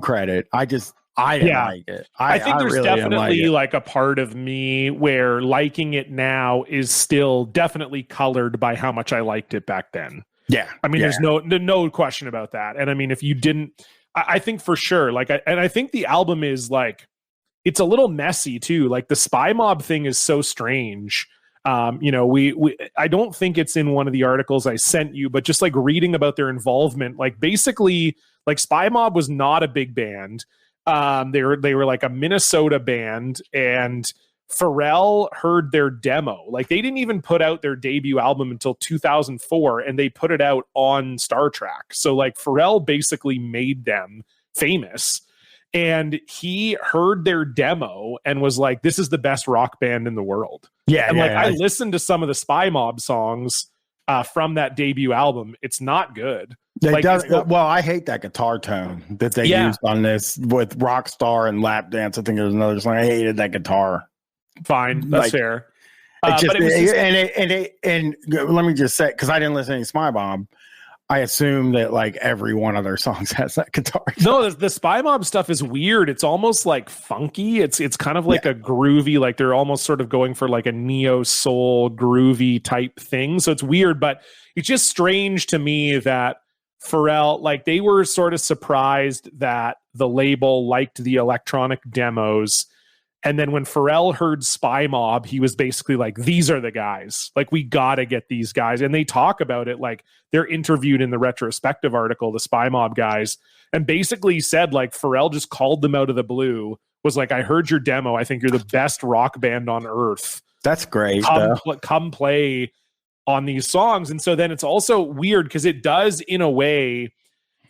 credit. I didn't like it. I think there's really definitely like a part of me where liking it now is still definitely colored by how much I liked it back then. Yeah. I mean, there's no question about that. And I mean, if you didn't, I think for sure, like, I think the album is like, it's a little messy too. Like the Spy Mob thing is so strange. I don't think it's in one of the articles I sent you, but just like reading about their involvement, like basically like Spy Mob was not a big band. They were like a Minnesota band, and Pharrell heard their demo. Like they didn't even put out their debut album until 2004, and they put it out on Star Trek. So like Pharrell basically made them famous. And he heard their demo and was like, this is the best rock band in the world. Yeah. And I listened to some of the Spy Mob songs from that debut album. It's not good. I hate that guitar tone that they used on this with Rockstar and Lap Dance. I think there's another song. I hated that guitar. Fine. That's fair. And let me just say, because I didn't listen to any Spy Mob, I assume that like every one of their songs has that guitar. No, the Spy Mob stuff is weird. It's almost like funky. It's kind of like a groovy, like they're almost sort of going for like a neo soul groovy type thing. So it's weird, but it's just strange to me that Pharrell, like they were sort of surprised that the label liked the electronic demos. And then when Pharrell heard Spy Mob, he was basically like, these are the guys. Like, we got to get these guys. And they talk about it. Like, they're interviewed in the retrospective article, the Spy Mob guys, and basically said, like, Pharrell just called them out of the blue, was like, I heard your demo. I think you're the best rock band on earth. That's great. Come play on these songs. And so then it's also weird because it does, in a way,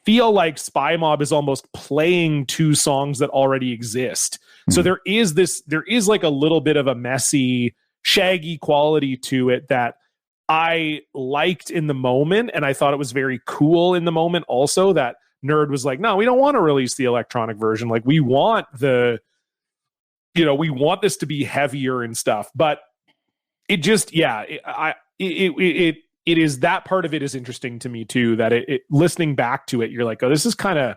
feel like Spy Mob is almost playing two songs that already exist. So there is like a little bit of a messy shaggy quality to it that I liked in the moment, and I thought it was very cool in the moment also that N.E.R.D was like, no, we don't want to release the electronic version. Like, we want we want this to be heavier and stuff. But it just, it is, that part of it is interesting to me too, that it listening back to it, you're like, oh, this is kind of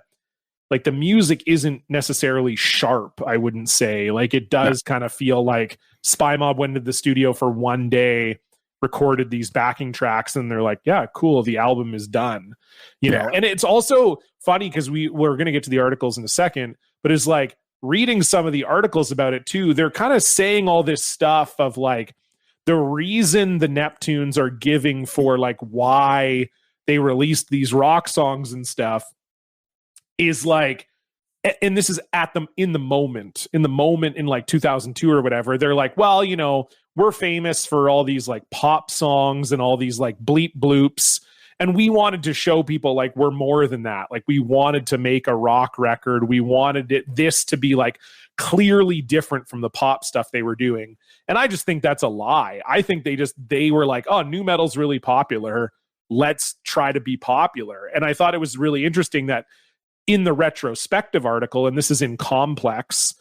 like, the music isn't necessarily sharp, I wouldn't say. Like, it does kind of feel like Spy Mob went to the studio for one day, recorded these backing tracks, and they're like, yeah, cool, the album is done, you know. And it's also funny because we're going to get to the articles in a second, but it's like reading some of the articles about it too, they're kind of saying all this stuff of like the reason the Neptunes are giving for like why they released these rock songs and stuff is like, and this is in the moment in like 2002 or whatever, they're like, well, you know, we're famous for all these like pop songs and all these like bleep bloops. And we wanted to show people like we're more than that. Like, we wanted to make a rock record. We wanted this to be like clearly different from the pop stuff they were doing. And I just think that's a lie. I think they were like, oh, nu metal's really popular. Let's try to be popular. And I thought it was really interesting that in the retrospective article, and this is in Complex,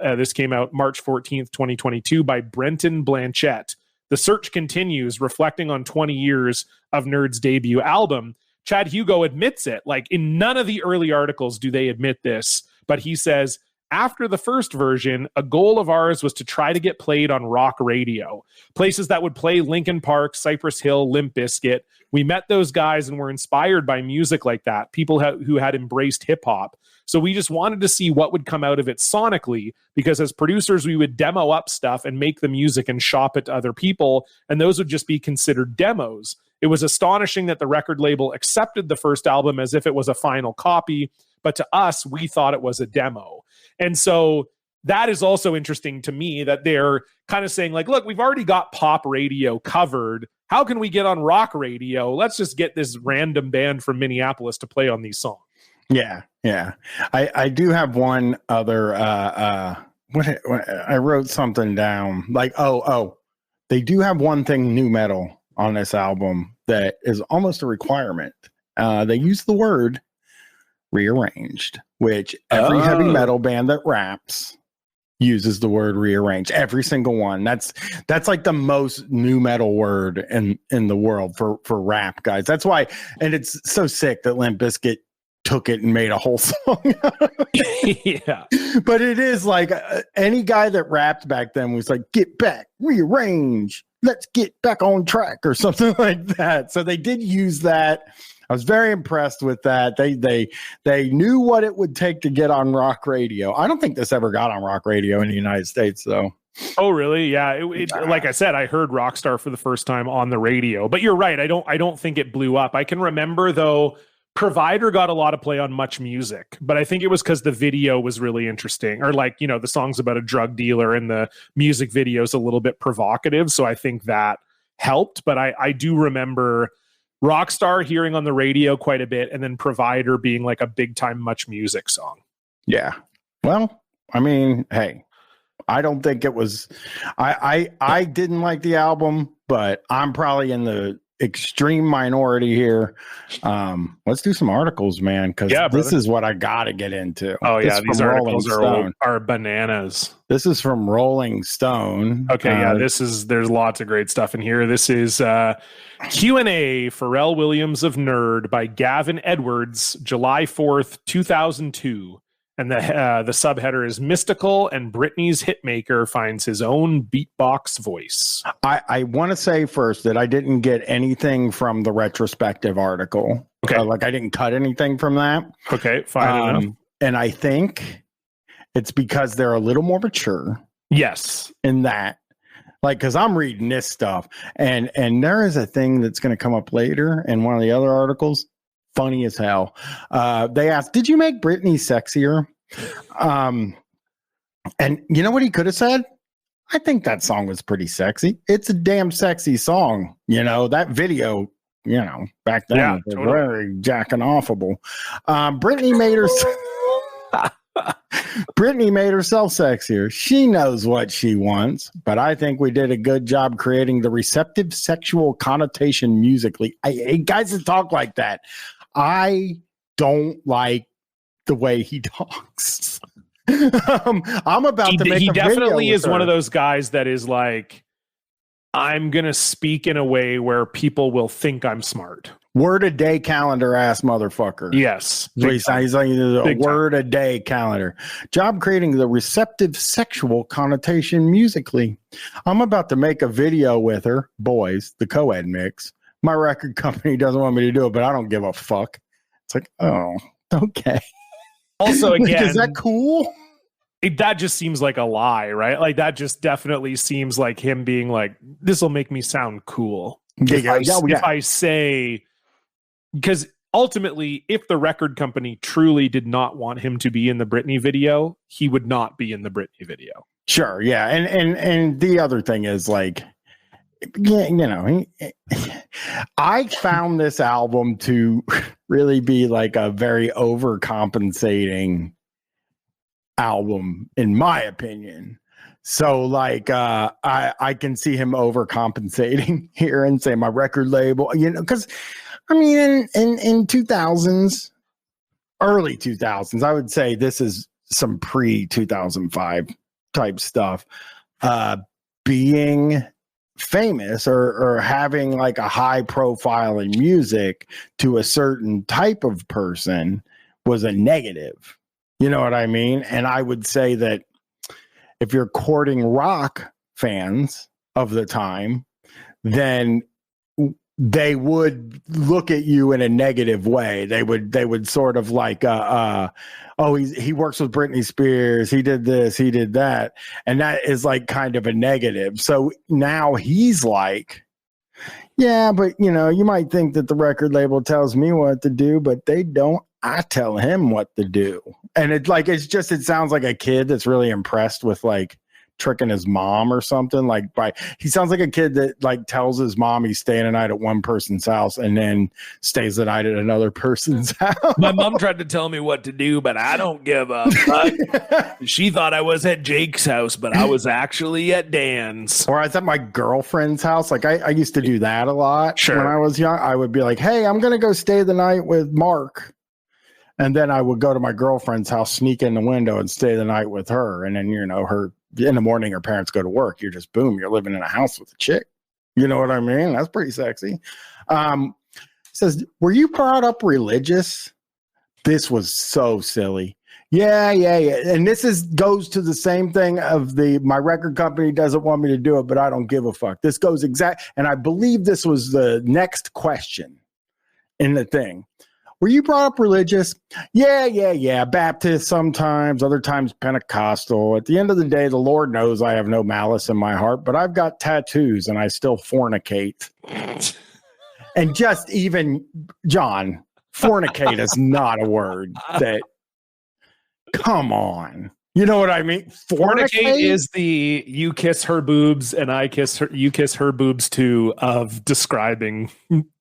this came out March 14th, 2022 by Brenton Blanchett. The search continues, reflecting on 20 years of N.E.R.D's debut album. Chad Hugo admits it. Like, in none of the early articles do they admit this, but he says, after the first version, a goal of ours was to try to get played on rock radio, places that would play Linkin Park, Cypress Hill, Limp Bizkit. We met those guys and were inspired by music like that, people who had embraced hip hop. So we just wanted to see what would come out of it sonically, because as producers, we would demo up stuff and make the music and shop it to other people, and those would just be considered demos. It was astonishing that the record label accepted the first album as if it was a final copy, but to us, we thought it was a demo. And so that is also interesting to me, that they're kind of saying like, look, we've already got pop radio covered. How can we get on rock radio? Let's just get this random band from Minneapolis to play on these songs. Yeah. I do have one other, I wrote something down like, they do have one thing nu metal on this album that is almost a requirement. They use the word rearranged, which every heavy metal band that raps uses the word rearranged. Every single one. That's like the most nu metal word in the world for rap guys. That's why, and it's so sick that Limp Bizkit took it and made a whole song. Yeah. But it is like any guy that rapped back then was like, get back, rearrange, let's get back on track or something like that. So they did use that. I was very impressed with that. They knew what it would take to get on rock radio. I don't think this ever got on rock radio in the United States, though. Oh, really? Yeah. Like I said, I heard Rockstar for the first time on the radio. But you're right. I don't think it blew up. I can remember, though, Provider got a lot of play on Much Music, but I think it was because the video was really interesting, or like, you know, the song's about a drug dealer and the music video is a little bit provocative. So I think that helped. But I do remember Rockstar hearing on the radio quite a bit, and then Provider being like a big time Much Music song. Yeah. Well, I mean, hey, I don't think it was, I didn't like the album, but I'm probably in the extreme minority here. Let's do some articles, man, because this is what I gotta get into. Oh yeah, these articles are bananas. This is from Rolling Stone. Okay, there's lots of great stuff in here. This is Q&A Pharrell Williams of N.E.R.D by Gavin Edwards, July 4th, 2002. And the subheader is Mystical and Britney's hitmaker finds his own beatbox voice. I want to say first that I didn't get anything from the retrospective article. Okay. Like I didn't cut anything from that. Okay, fine enough. And I think it's because they're a little more mature. Yes. In that. Like, because I'm reading this stuff. And there is a thing that's going to come up later in one of the other articles. Funny as hell. They asked, did you make Britney sexier? And you know what he could have said? I think that song was pretty sexy. It's a damn sexy song. You know, that video, you know, back then was very jacking offable. Britney made her Britney made herself sexier. She knows what she wants, but I think we did a good job creating the receptive sexual connotation musically. Guys that talk like that, I don't like the way he talks. I'm about to make he a definitely video is one of those guys that is like, I'm going to speak in a way where people will think I'm smart. Word a day calendar ass motherfucker. Yes. He's like a word a day calendar. Job creating the receptive sexual connotation musically. I'm about to make a video with her, boys, the co-ed mix. My record company doesn't want me to do it, but I don't give a fuck. It's like, oh, okay. Also, again, is that cool? That just seems like a lie, right? Like that just definitely seems like him being like, this will make me sound cool. If I say, because ultimately, if the record company truly did not want him to be in the Britney video, he would not be in the Britney video. Sure, yeah, and the other thing is like, yeah, you know, I found this album to really be like a very overcompensating album, in my opinion. So like I can see him overcompensating here and say my record label, you know, because I mean in 2000s, early 2000s, I would say this is some pre-2005 type stuff. Being famous or having like a high profile in music to a certain type of person was a negative. You know what I mean? And I would say that if you're courting rock fans of the time, then they would look at you in a negative way. They would sort of like, oh, he works with Britney Spears. He did this, he did that. And that is like kind of a negative. So now he's like, yeah, but you know, you might think that the record label tells me what to do, but they don't. I tell him what to do. And it sounds like a kid that's really impressed with like tricking his mom or something. He sounds like a kid that like tells his mom he's staying a night at one person's house and then stays the night at another person's house. My mom tried to tell me what to do, but I don't give a fuck. She thought I was at Jake's house, but I was actually at Dan's. Or I was at my girlfriend's house. Like I used to do that a lot. Sure. When I was young. I would be like, hey, I'm going to go stay the night with Mark. And then I would go to my girlfriend's house, sneak in the window and stay the night with her. And then, you know, in the morning, her parents go to work. You're just, boom, you're living in a house with a chick. You know what I mean? That's pretty sexy. Says, were you brought up religious? This was so silly. Yeah. And this goes to the same thing of my record company doesn't want me to do it, but I don't give a fuck. This goes and I believe this was the next question in the thing. Were you brought up religious? Yeah. Baptist sometimes, other times Pentecostal. At the end of the day, the Lord knows I have no malice in my heart, but I've got tattoos and I still fornicate. And just even, John, fornicate is not a word that, come on. You know what I mean? Fornicate is the you kiss her boobs and you kiss her boobs too of describing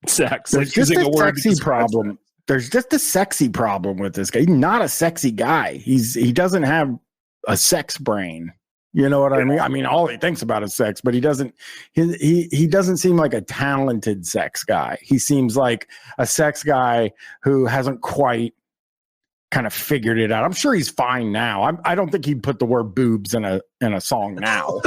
sex. There's just a sexy problem. Sex. There's just a sexy problem with this guy. He's not a sexy guy. He doesn't have a sex brain. You know what I mean? I mean, all he thinks about is sex, but he doesn't seem like a talented sex guy. He seems like a sex guy who hasn't quite kind of figured it out. I'm sure he's fine now. I don't think he'd put the word boobs in a song now.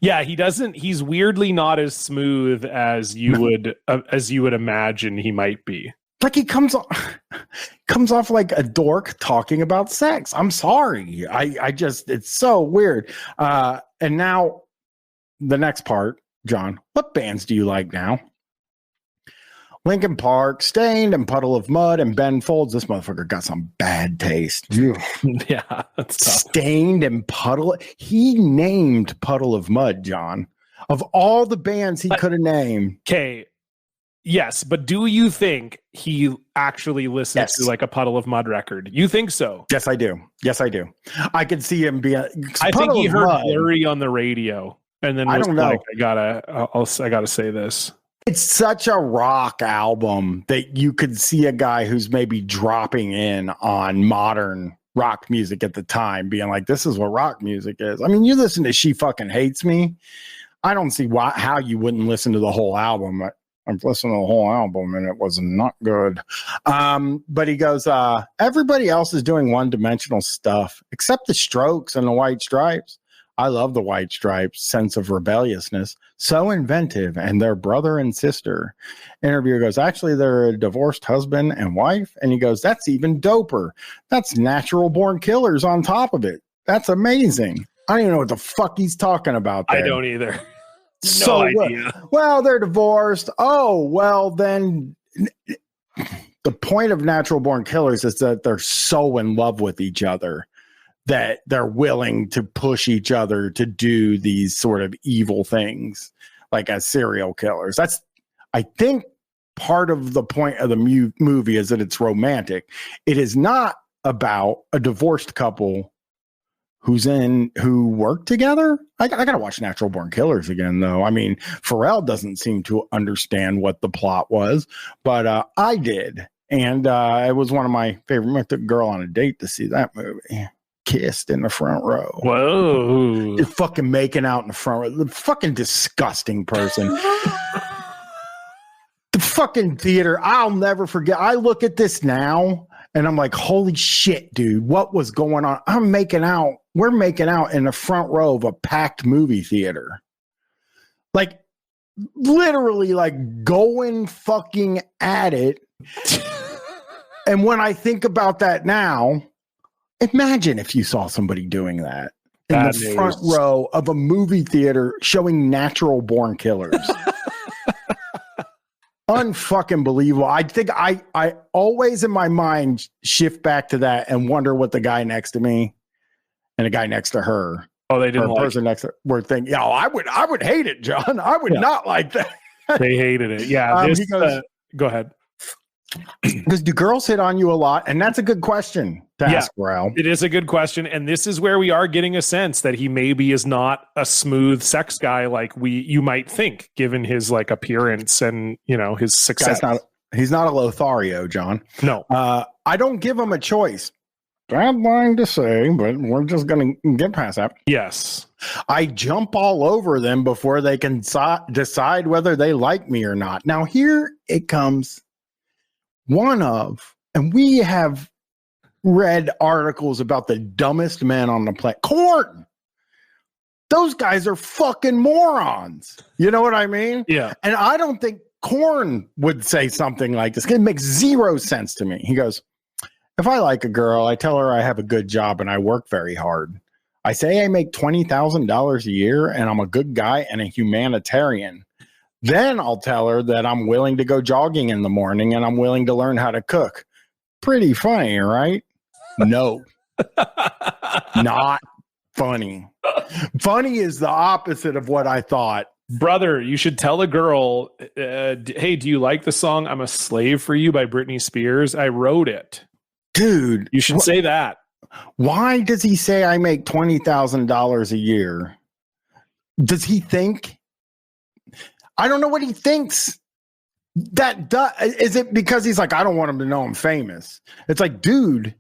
Yeah, he doesn't. He's weirdly not as smooth as you would imagine he might be. Like he comes off like a dork talking about sex. I'm sorry. I just, it's so weird. And now the next part, John, what bands do you like now? Linkin Park, Stained, and Puddle of Mud, and Ben Folds. This motherfucker got some bad taste. Yeah, that's tough. Stained and Puddle. He named Puddle of Mud, John. Of all the bands he could have named. Okay. Yes, but do you think he actually listened to like a Puddle of Mud record? You think so? Yes, I do. I could see him be. I think he heard Blurry on the radio, and then was like, I gotta say this. It's such a rock album that you could see a guy who's maybe dropping in on modern rock music at the time, being like, this is what rock music is. I mean, you listen to She Fucking Hates Me. I don't see how you wouldn't listen to the whole album. I've listened to the whole album and it was not good. But he goes, everybody else is doing one-dimensional stuff except the Strokes and the White Stripes. I love the White Stripes' sense of rebelliousness. So inventive, and their brother and sister. Interviewer goes, actually, they're a divorced husband and wife. And he goes, that's even doper. That's Natural Born Killers on top of it. That's amazing. I don't even know what the fuck he's talking about there. I don't either. No idea. Well, they're divorced. Oh, well, then the point of Natural Born Killers is that they're so in love with each other that they're willing to push each other to do these sort of evil things, like as serial killers. That's, I think, part of the point of the movie is that it's romantic. It is not about a divorced couple who work together. I gotta watch Natural Born Killers again, though. I mean, Pharrell doesn't seem to understand what the plot was, but I did, and it was one of my favorite. I took a girl on a date to see that movie. Kissed in the front row. Whoa. Just fucking making out in the front row. The fucking disgusting person. The fucking theater. I'll never forget. I look at this now and I'm like, holy shit, dude. What was going on? We're making out in the front row of a packed movie theater. Like, literally, like, going fucking at it. And when I think about that now, imagine if you saw somebody doing that in the front row of a movie theater showing Natural Born Killers. Unfucking believable. I think I always in my mind shift back to that and wonder what the guy next to me and the guy next to her. Oh, they didn't like person next to were thinking, yeah, I would hate it, John. I would not like that. They hated it. Yeah. Go ahead. Because do girls hit on you a lot? And that's a good question to ask, Ralph. It is a good question. And this is where we are getting a sense that he maybe is not a smooth sex guy like you might think, given his like appearance and, you know, his success. He's not a Lothario, John. No. I don't give him a choice. Bad line to say, but we're just going to get past that. Yes. I jump all over them before they can decide whether they like me or not. Now, here it comes. And we have read articles about the dumbest men on the planet. Korn. Those guys are fucking morons. You know what I mean? Yeah. And I don't think Korn would say something like this. It makes zero sense to me. He goes, if I like a girl, I tell her I have a good job and I work very hard. I say I make $20,000 a year and I'm a good guy and a humanitarian. Then I'll tell her that I'm willing to go jogging in the morning and I'm willing to learn how to cook. Pretty funny, right? No. Not funny. Funny is the opposite of what I thought. Brother, you should tell a girl, hey, do you like the song I'm a Slave for You by Britney Spears? I wrote it. Dude. You should say that. Why does he say I make $20,000 a year? Does he think? I don't know what he thinks. Is it because he's like, I don't want him to know I'm famous? It's like, dude,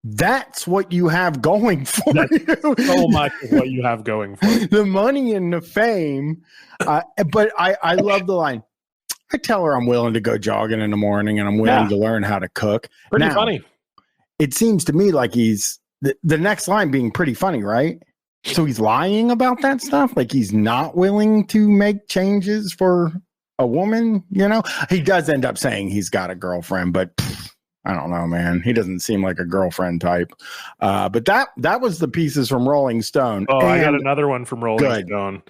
that's what you have going for you. So much of what you have going for you. The money and the fame. But I love the line. I tell her I'm willing to go jogging in the morning and I'm willing to learn how to cook. Pretty funny. It seems to me like he's the next line being pretty funny, right? So he's lying about that stuff? Like he's not willing to make changes for a woman, you know? He does end up saying he's got a girlfriend, but I don't know, man. He doesn't seem like a girlfriend type. But that was the pieces from Rolling Stone. Oh, I got another one from Rolling Stone.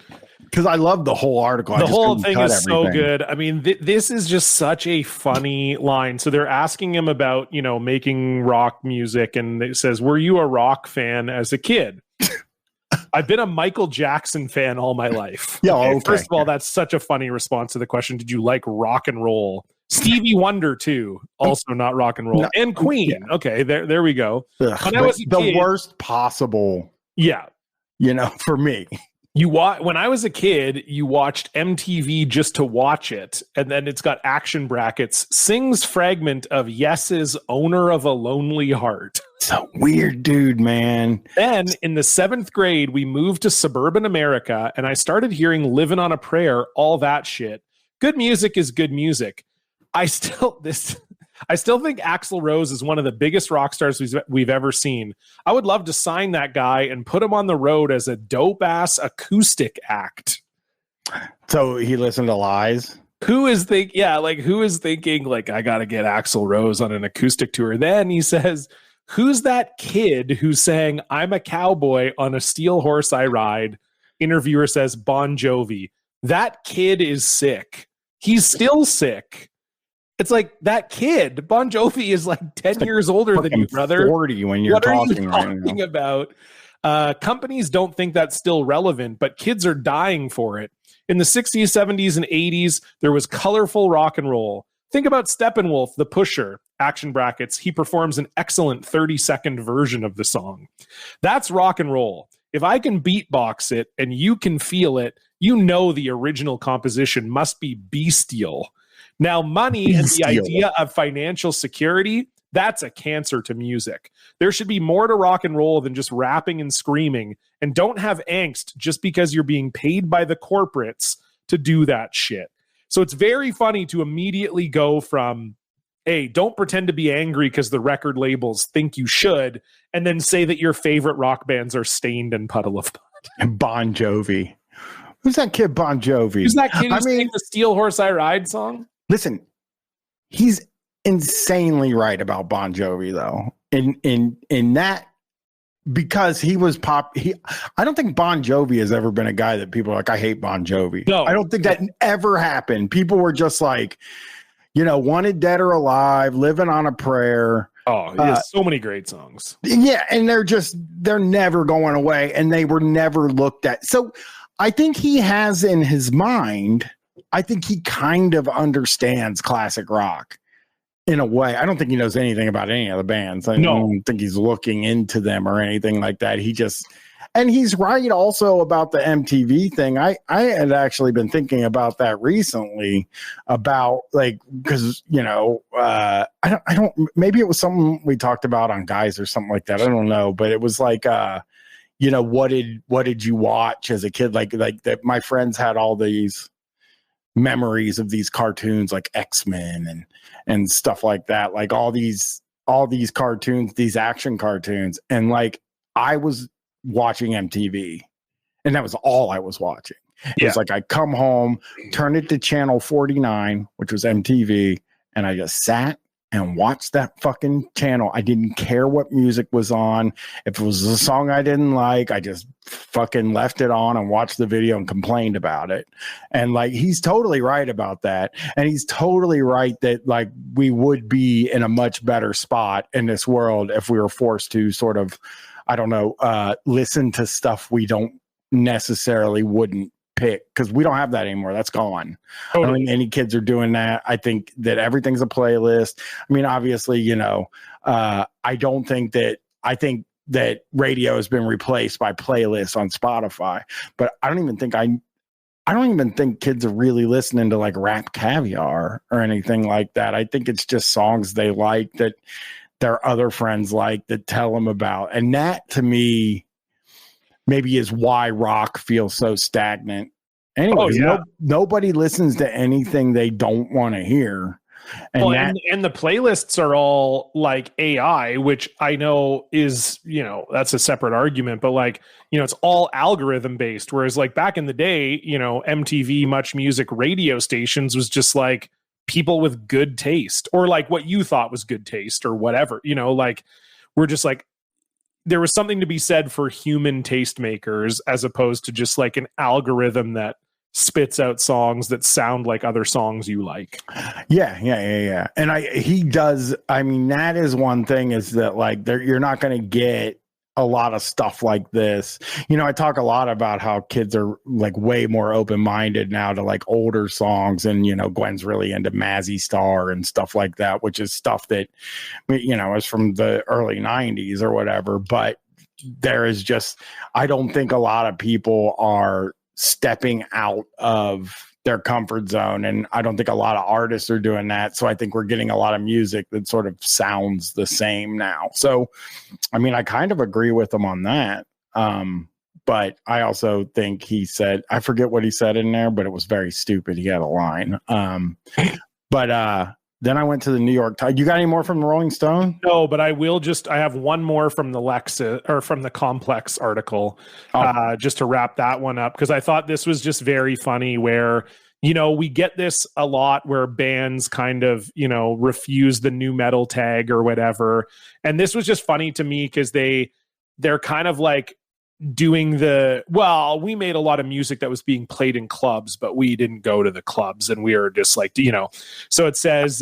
Because I love the whole article. The whole thing is so good. I mean, this is just such a funny line. So they're asking him about, you know, making rock music. And it says, were you a rock fan as a kid? I've been a Michael Jackson fan all my life. Yeah. Okay. First of all, that's such a funny response to the question. Did you like rock and roll? Stevie Wonder too, also not rock and roll. No, and Queen. Yeah. Okay, there we go. Ugh, when I was the kid, worst possible. Yeah. You know, for me. When I was a kid, you watched MTV just to watch it, and then it's got action brackets. Sings fragment of Yes's "Owner of a Lonely Heart." So weird dude, man. Then in the 7th grade, we moved to suburban America and I started hearing Living on a Prayer, all that shit. Good music is good music. I still think Axl Rose is one of the biggest rock stars we've ever seen. I would love to sign that guy and put him on the road as a dope ass acoustic act. So he listened to Lies. Who is thinking like I got to get Axl Rose on an acoustic tour? Then he says, who's that kid who sang I'm a cowboy on a steel horse I ride? Interviewer says Bon Jovi. That kid is sick. He's still sick. It's like that kid, Bon Jovi, is like 10 years older than you, brother. 40 when you're talking right now. About? Companies don't think that's still relevant, but kids are dying for it. In the 60s, 70s, and 80s, there was colorful rock and roll. Think about Steppenwolf, the Pusher, action brackets. He performs an excellent 30-second version of the song. That's rock and roll. If I can beatbox it and you can feel it, you know the original composition must be bestial. Now, money and the idea of financial security, that's a cancer to music. There should be more to rock and roll than just rapping and screaming. And don't have angst just because you're being paid by the corporates to do that shit. So it's very funny to immediately go from, hey, don't pretend to be angry because the record labels think you should, and then say that your favorite rock bands are Stained and Puddle of Mud. And Bon Jovi. Who's that kid Bon Jovi? Who's that kid who sang the Steel Horse I Ride song? Listen, he's insanely right about Bon Jovi, though. In that, because he was I don't think Bon Jovi has ever been a guy that people are like, I hate Bon Jovi. No. I don't think that ever happened. People were just like, Wanted Dead or Alive, Living on a Prayer. Oh, he has so many great songs. Yeah, and they're never going away, and they were never looked at. So I think he has in his mind, I think he kind of understands classic rock in a way. I don't think he knows anything about any of the bands. I don't think he's looking into them or anything like that. And he's right also about the MTV thing. I had actually been thinking about that recently about because, I don't, maybe it was something we talked about on Guys or something like that. I don't know, but it was like, what did you watch as a kid? Like that my friends had all these memories of these cartoons like X-Men and stuff like that, like all these cartoons, these action cartoons, and like I was watching MTV and that was all I was watching. It was like I come home, turn it to channel 49, which was MTV, and I just sat and watched that fucking channel. I didn't care what music was on. If it was a song I didn't like, I just fucking left it on and watched the video and complained about it. And like, he's totally right about that. And he's totally right that like we would be in a much better spot in this world if we were forced to sort of, I don't know, listen to stuff we don't necessarily wouldn't pick, because we don't have that anymore. That's gone. Totally. I don't think any kids are doing that. I think that everything's a playlist. I mean, obviously, I think that radio has been replaced by playlists on Spotify, but I don't even think kids are really listening to like Rap Caviar or anything like that. I think it's just songs they like that their other friends like that tell them about. And that to me maybe is why rock feels so stagnant. Anyways, nobody listens to anything they don't want to hear. And the playlists are all like AI, which I know is, that's a separate argument, but like, it's all algorithm based. Whereas like back in the day, MTV, Much Music, radio stations was just like people with good taste, or like what you thought was good taste or whatever, like we're just like, there was something to be said for human tastemakers as opposed to just like an algorithm that spits out songs that sound like other songs you like. Yeah. And he does. I mean, that is one thing, is that like you're not going to get a lot of stuff like this. I talk a lot about how kids are like way more open-minded now to like older songs, and Gwen's really into Mazzy Star and stuff like that, which is stuff that is from the early 90s or whatever. But there is just, I don't think a lot of people are stepping out of their comfort zone. And I don't think a lot of artists are doing that. So I think we're getting a lot of music that sort of sounds the same now. So, I mean, I kind of agree with him on that. But I also think he said, I forget what he said in there, but it was very stupid. He had a line. Then I went to the New York Times. You got any more from the Rolling Stone? No, but I have one more from the Lexus or from the Complex article, just to wrap that one up, because I thought this was just very funny where, we get this a lot where bands kind of, refuse the new metal tag or whatever. And this was just funny to me because they're kind of like doing we made a lot of music that was being played in clubs, but we didn't go to the clubs, and we were just like, so it says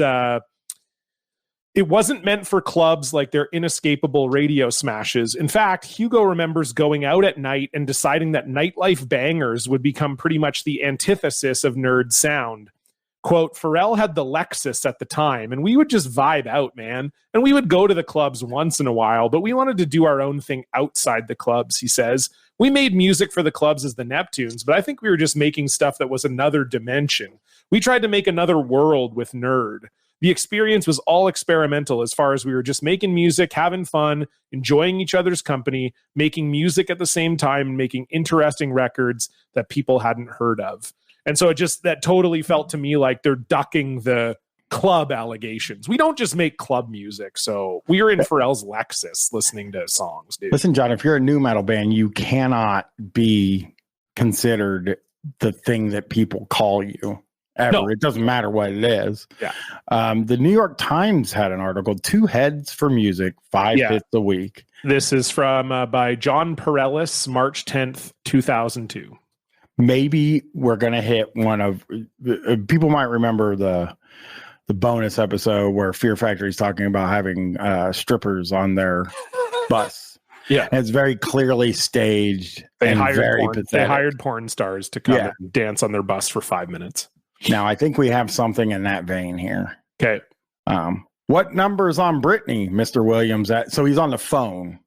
it wasn't meant for clubs like their inescapable radio smashes. In fact, Hugo remembers going out at night and deciding that nightlife bangers would become pretty much the antithesis of nerd sound. Quote, Pharrell had the Lexus at the time, and we would just vibe out, man. And we would go to the clubs once in a while, but we wanted to do our own thing outside the clubs, he says. We made music for the clubs as the Neptunes, but I think we were just making stuff that was another dimension. We tried to make another world with N.E.R.D. The experience was all experimental as far as we were just making music, having fun, enjoying each other's company, making music at the same time, and making interesting records that people hadn't heard of. And so that totally felt to me like they're ducking the club allegations. We don't just make club music. So we were in Pharrell's Lexus listening to songs, dude. Listen, John, if you're a new metal band, you cannot be considered the thing that people call you ever. No. It doesn't matter what it is. Yeah. The New York Times had an article, 2 heads for music, 5 hits a week. This is from by John Perellis, March 10th, 2002. Maybe we're going to hit one of people might remember the bonus episode where Fear Factory is talking about having strippers on their bus. Yeah. And it's very clearly staged. They hired porn stars to come and dance on their bus for 5 minutes. Now, I think we have something in that vein here. Okay. What number's on Brittany, Mr. Williams? So he's on the phone.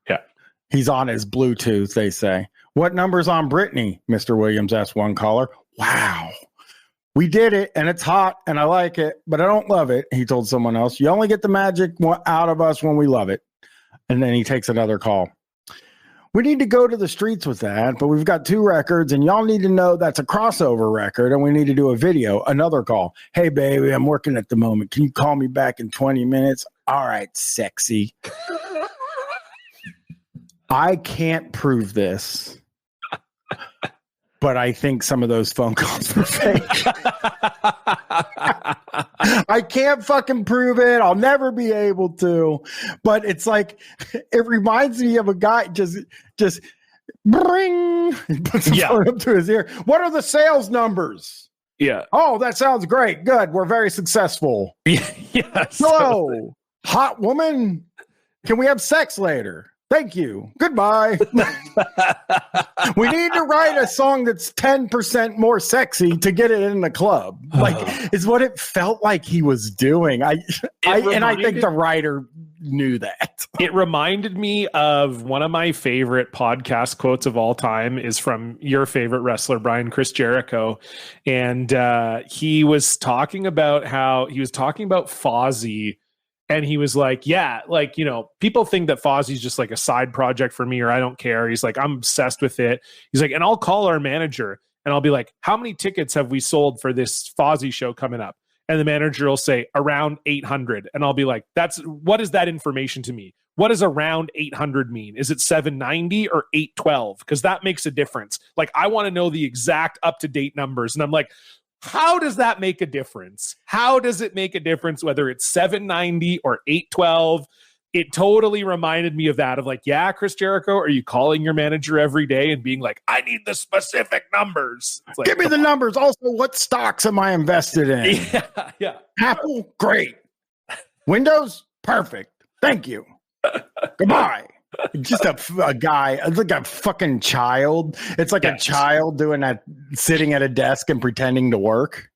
Yeah. He's on his Bluetooth, they say. What number's on Brittany? Mr. Williams asked one caller. Wow. We did it, and it's hot, and I like it, but I don't love it, he told someone else. You only get the magic out of us when we love it. And then he takes another call. We need to go to the streets with that, but we've got 2 records, and y'all need to know that's a crossover record, and we need to do a video. Another call. Hey, baby, I'm working at the moment. Can you call me back in 20 minutes? All right, sexy. I can't prove this, but I think some of those phone calls were fake. I can't fucking prove it. I'll never be able to. But it's like, it reminds me of a guy just bring, puts the phone up to his ear. What are the sales numbers? Yeah. Oh, that sounds great. Good. We're very successful. Yes. Hello, hot woman. Can we have sex later? Thank you. Goodbye. We need to write a song that's 10% more sexy to get it in the club. Like, is what it felt like he was doing. I think the writer knew that. It reminded me of one of my favorite podcast quotes of all time is from your favorite wrestler, Bryan, Chris Jericho. And he was talking about Fozzy. And he was like, people think that Fozzie's just like a side project for me, or I don't care. He's like, I'm obsessed with it. He's like, and I'll call our manager and I'll be like, how many tickets have we sold for this Fozzie show coming up? And the manager will say around 800. And I'll be like, what is that information to me? What does around 800 mean? Is it 790 or 812? Because that makes a difference. Like, I want to know the exact up-to-date numbers. And I'm like, how does that make a difference? How does it make a difference whether it's 790 or 812? It totally reminded me of that, of like, yeah, Chris Jericho, are you calling your manager every day and being like, I need the specific numbers? Like, give me the numbers. Also, what stocks am I invested in? Yeah. Apple, great. Windows, perfect. Thank you. Goodbye. Just a guy, it's like a fucking child. It's like a child doing that, sitting at a desk and pretending to work.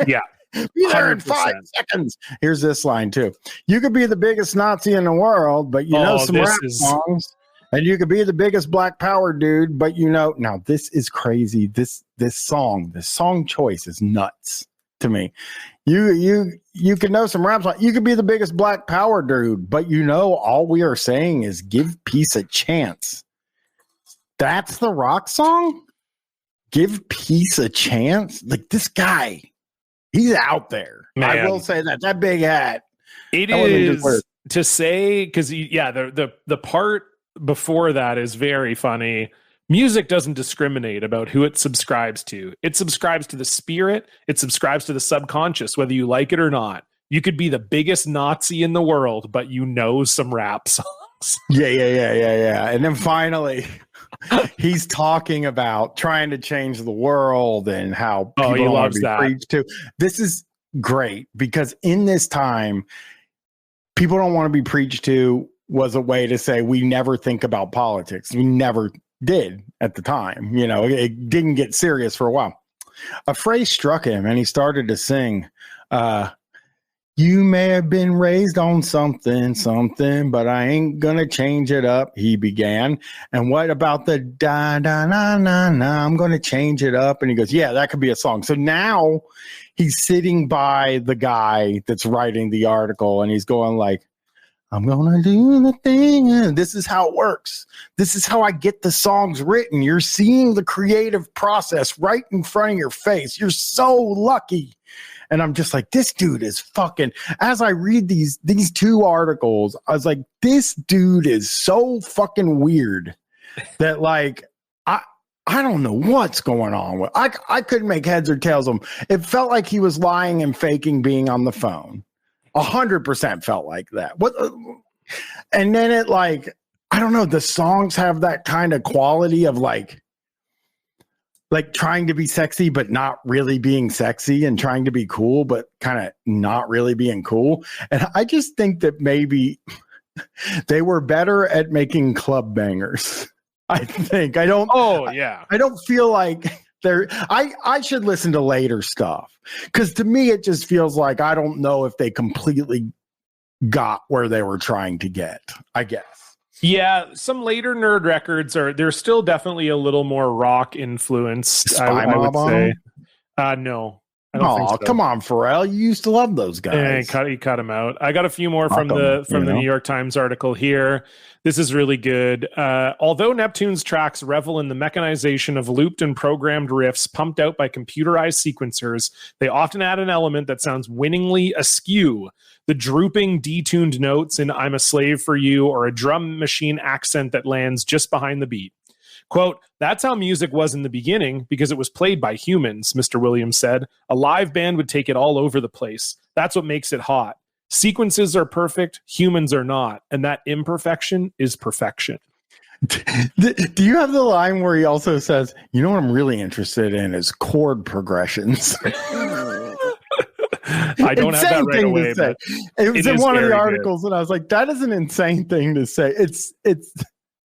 Yeah. Be there in 5 seconds. Here's this line too. You could be the biggest Nazi in the world, but you know some rap songs. And you could be the biggest Black Power dude, but now this is crazy. This song choice is nuts to me. You can know some raps. You could be the biggest Black Power dude, but all we are saying is give peace a chance. That's the rock song? Give peace a chance? Like, this guy, he's out there. Man. I will say that big hat. It is to say, because the part before that is very funny. Music doesn't discriminate about who it subscribes to. It subscribes to the spirit. It subscribes to the subconscious, whether you like it or not. You could be the biggest Nazi in the world, but some rap songs. Yeah. And then finally, he's talking about trying to change the world and how people don't want to be preached to. This is great because in this time, people don't want to be preached to was a way to say we never think about politics. We never did at the time. It didn't get serious for a while. A phrase struck him and he started to sing, you may have been raised on something, but I ain't gonna change it up, he began. And what about the da da na na na, I'm gonna change it up? And he goes, yeah, that could be a song. So now he's sitting by the guy that's writing the article and he's going like, I'm gonna do the thing. This is how it works. This is how I get the songs written. You're seeing the creative process right in front of your face. You're so lucky. And I'm just like, this dude is fucking, as I read these two articles, I was like, this dude is so fucking weird that like, I don't know what's going on with, I couldn't make heads or tails of him. It felt like he was lying and faking being on the phone. 100% felt like that. And then it like, I don't know, the songs have that kind of quality of like trying to be sexy, but not really being sexy, and trying to be cool, but kind of not really being cool. And I just think that maybe they were better at making club bangers. I think. I don't feel like I should listen to later stuff, because to me, it just feels like I don't know if they completely got where they were trying to get, I guess. Yeah, some later N.E.R.D records they're still definitely a little more rock influenced. I would say. No, I don't think so. Come on, Pharrell! You used to love those guys. He cut them out. I got a few more from the New York Times article here. This is really good. Although Neptune's tracks revel in the mechanization of looped and programmed riffs pumped out by computerized sequencers, they often add an element that sounds winningly askew. The drooping, detuned notes in I'm a Slave for You, or a drum machine accent that lands just behind the beat. Quote, that's how music was in the beginning because it was played by humans, Mr. Williams said. A live band would take it all over the place. That's what makes it hot. Sequences are perfect, humans are not, and that imperfection is perfection. Do you have the line where he also says, you know what I'm really interested in is chord progressions? I don't have that right away. But it was in one of the articles, and I was like, that is an insane thing to say. It's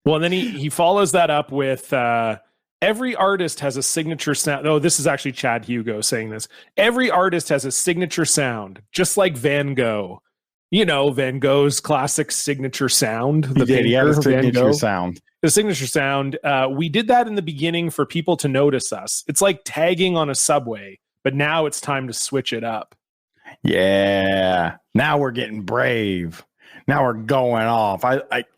well, and then he follows that up with every artist has a signature sound. Oh, this is actually Chad Hugo saying this. Every artist has a signature sound, just like Van Gogh. You know, Van Gogh's classic signature sound. He had a signature sound. The signature sound. We did that in the beginning for people to notice us. It's like tagging on a subway, but now it's time to switch it up. Yeah. Now we're getting brave. Now we're going off.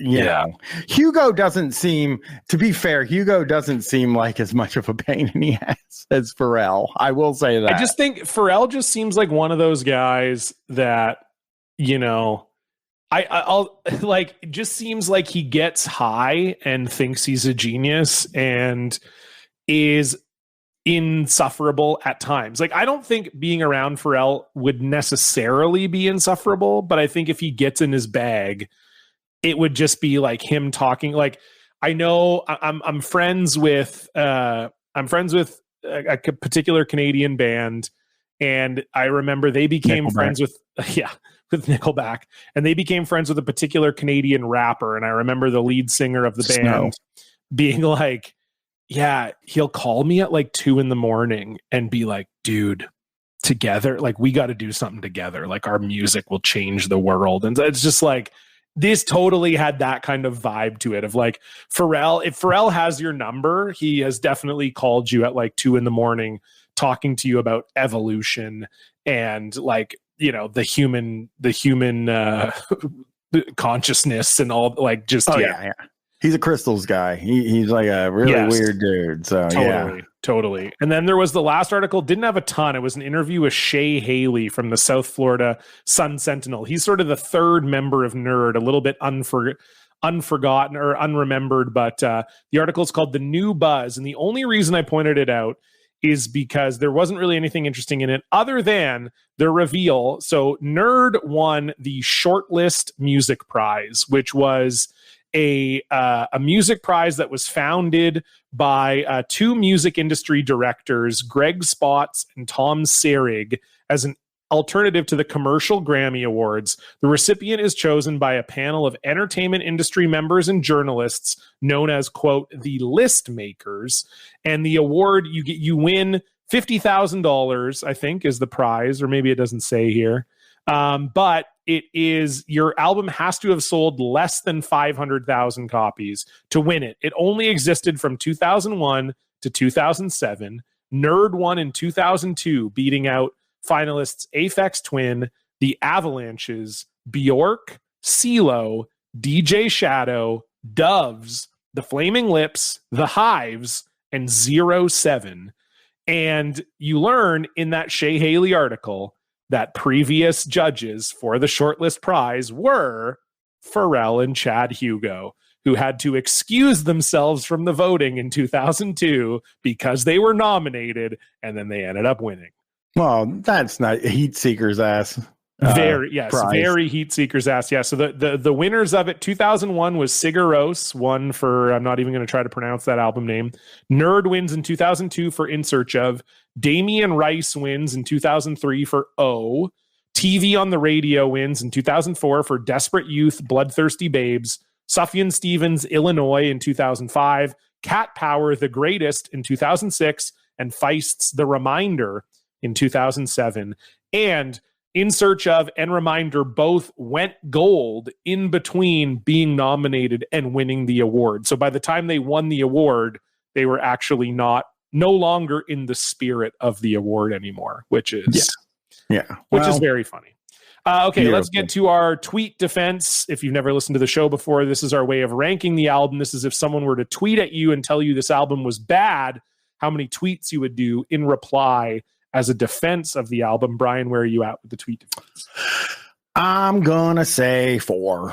You know, Hugo doesn't seem, to be fair, Hugo doesn't seem like as much of a pain in the ass as Pharrell. I will say that. I just think Pharrell just seems like one of those guys that, you know, I'll like, it just seems like he gets high and thinks he's a genius and is insufferable at times. Like, I don't think being around Pharrell would necessarily be insufferable, but I think if he gets in his bag, it would just be like him talking. Like, I know I'm friends with a particular Canadian band, and I remember they became friends with Nickelback, and they became friends with a particular Canadian rapper, and I remember the lead singer of the band being like, yeah, he'll call me at like 2 a.m. and be like, dude, together, like, we got to do something together. Like, our music will change the world. And it's just like, this totally had that kind of vibe to it of like Pharrell. If Pharrell has your number, he has definitely called you at like 2 a.m. talking to you about evolution and like, you know, the human consciousness and all, like, just yeah. He's a crystals guy. He's like a really weird dude. So totally. And then there was the last article, didn't have a ton. It was an interview with Shay Haley from the South Florida Sun Sentinel. He's sort of the third member of N.E.R.D, a little bit unforgotten or unremembered, but the article is called The New Buzz. And the only reason I pointed it out is because there wasn't really anything interesting in it other than the reveal. So N.E.R.D won the Shortlist Music Prize, which was a music prize that was founded by two music industry directors, Greg Spots and Tom Serig, as an alternative to the commercial Grammy Awards. The recipient is chosen by a panel of entertainment industry members and journalists known as, quote, the list makers. And the award, you win $50,000, I think, is the prize, or maybe it doesn't say here. But it is, your album has to have sold less than 500,000 copies to win it. It only existed from 2001 to 2007. N.E.R.D won in 2002, beating out finalists Aphex Twin, The Avalanches, Bjork, CeeLo, DJ Shadow, Doves, The Flaming Lips, The Hives, and 07. And you learn in that Shay Haley article that previous judges for the Shortlist Prize were Pharrell and Chad Hugo, who had to excuse themselves from the voting in 2002 because they were nominated, and then they ended up winning. Well, that's not Heat Seeker's ass. Very prize. Heat Seeker's ass. Yeah. So the winners of it, 2001 was Sigur Rós, won for, I'm not even going to try to pronounce that album name. N.E.R.D wins in 2002 for In Search Of. Damian Rice wins in 2003 for O. TV on the Radio wins in 2004 for Desperate Youth, Bloodthirsty Babes. Sufjan Stevens, Illinois in 2005. Cat Power, The Greatest in 2006. And Feist's The Reminder in 2007. And In Search Of and Reminder both went gold in between being nominated and winning the award. So by the time they won the award, they were actually no longer in the spirit of the award anymore, which is very funny. Okay, let's get to our tweet defense. If you've never listened to the show before, this is our way of ranking the album. This is if someone were to tweet at you and tell you this album was bad, how many tweets you would do in reply as a defense of the album. Bryan, where are you at with the tweet defense? I'm gonna say 4.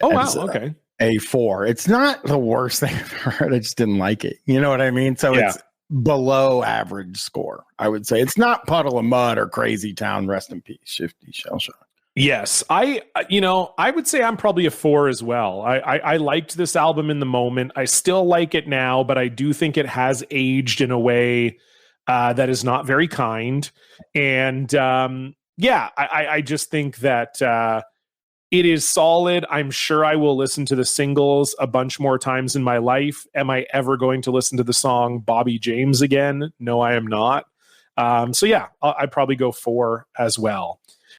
Oh, wow. Okay. A 4. It's not the worst thing I've heard. I just didn't like it. You know what I mean? So it's below average score, I would say. It's not Puddle of Mud or Crazy Town. Rest in peace, Shifty Shell Shock. Yes. I would say I'm probably a 4 as well. I liked this album in the moment. I still like it now, but I do think it has aged in a way that is not very kind. And I just think that it is solid. I'm sure I will listen to the singles a bunch more times in my life. Am I ever going to listen to the song Bobby James again? No, I am not. I'd probably go 4 as well.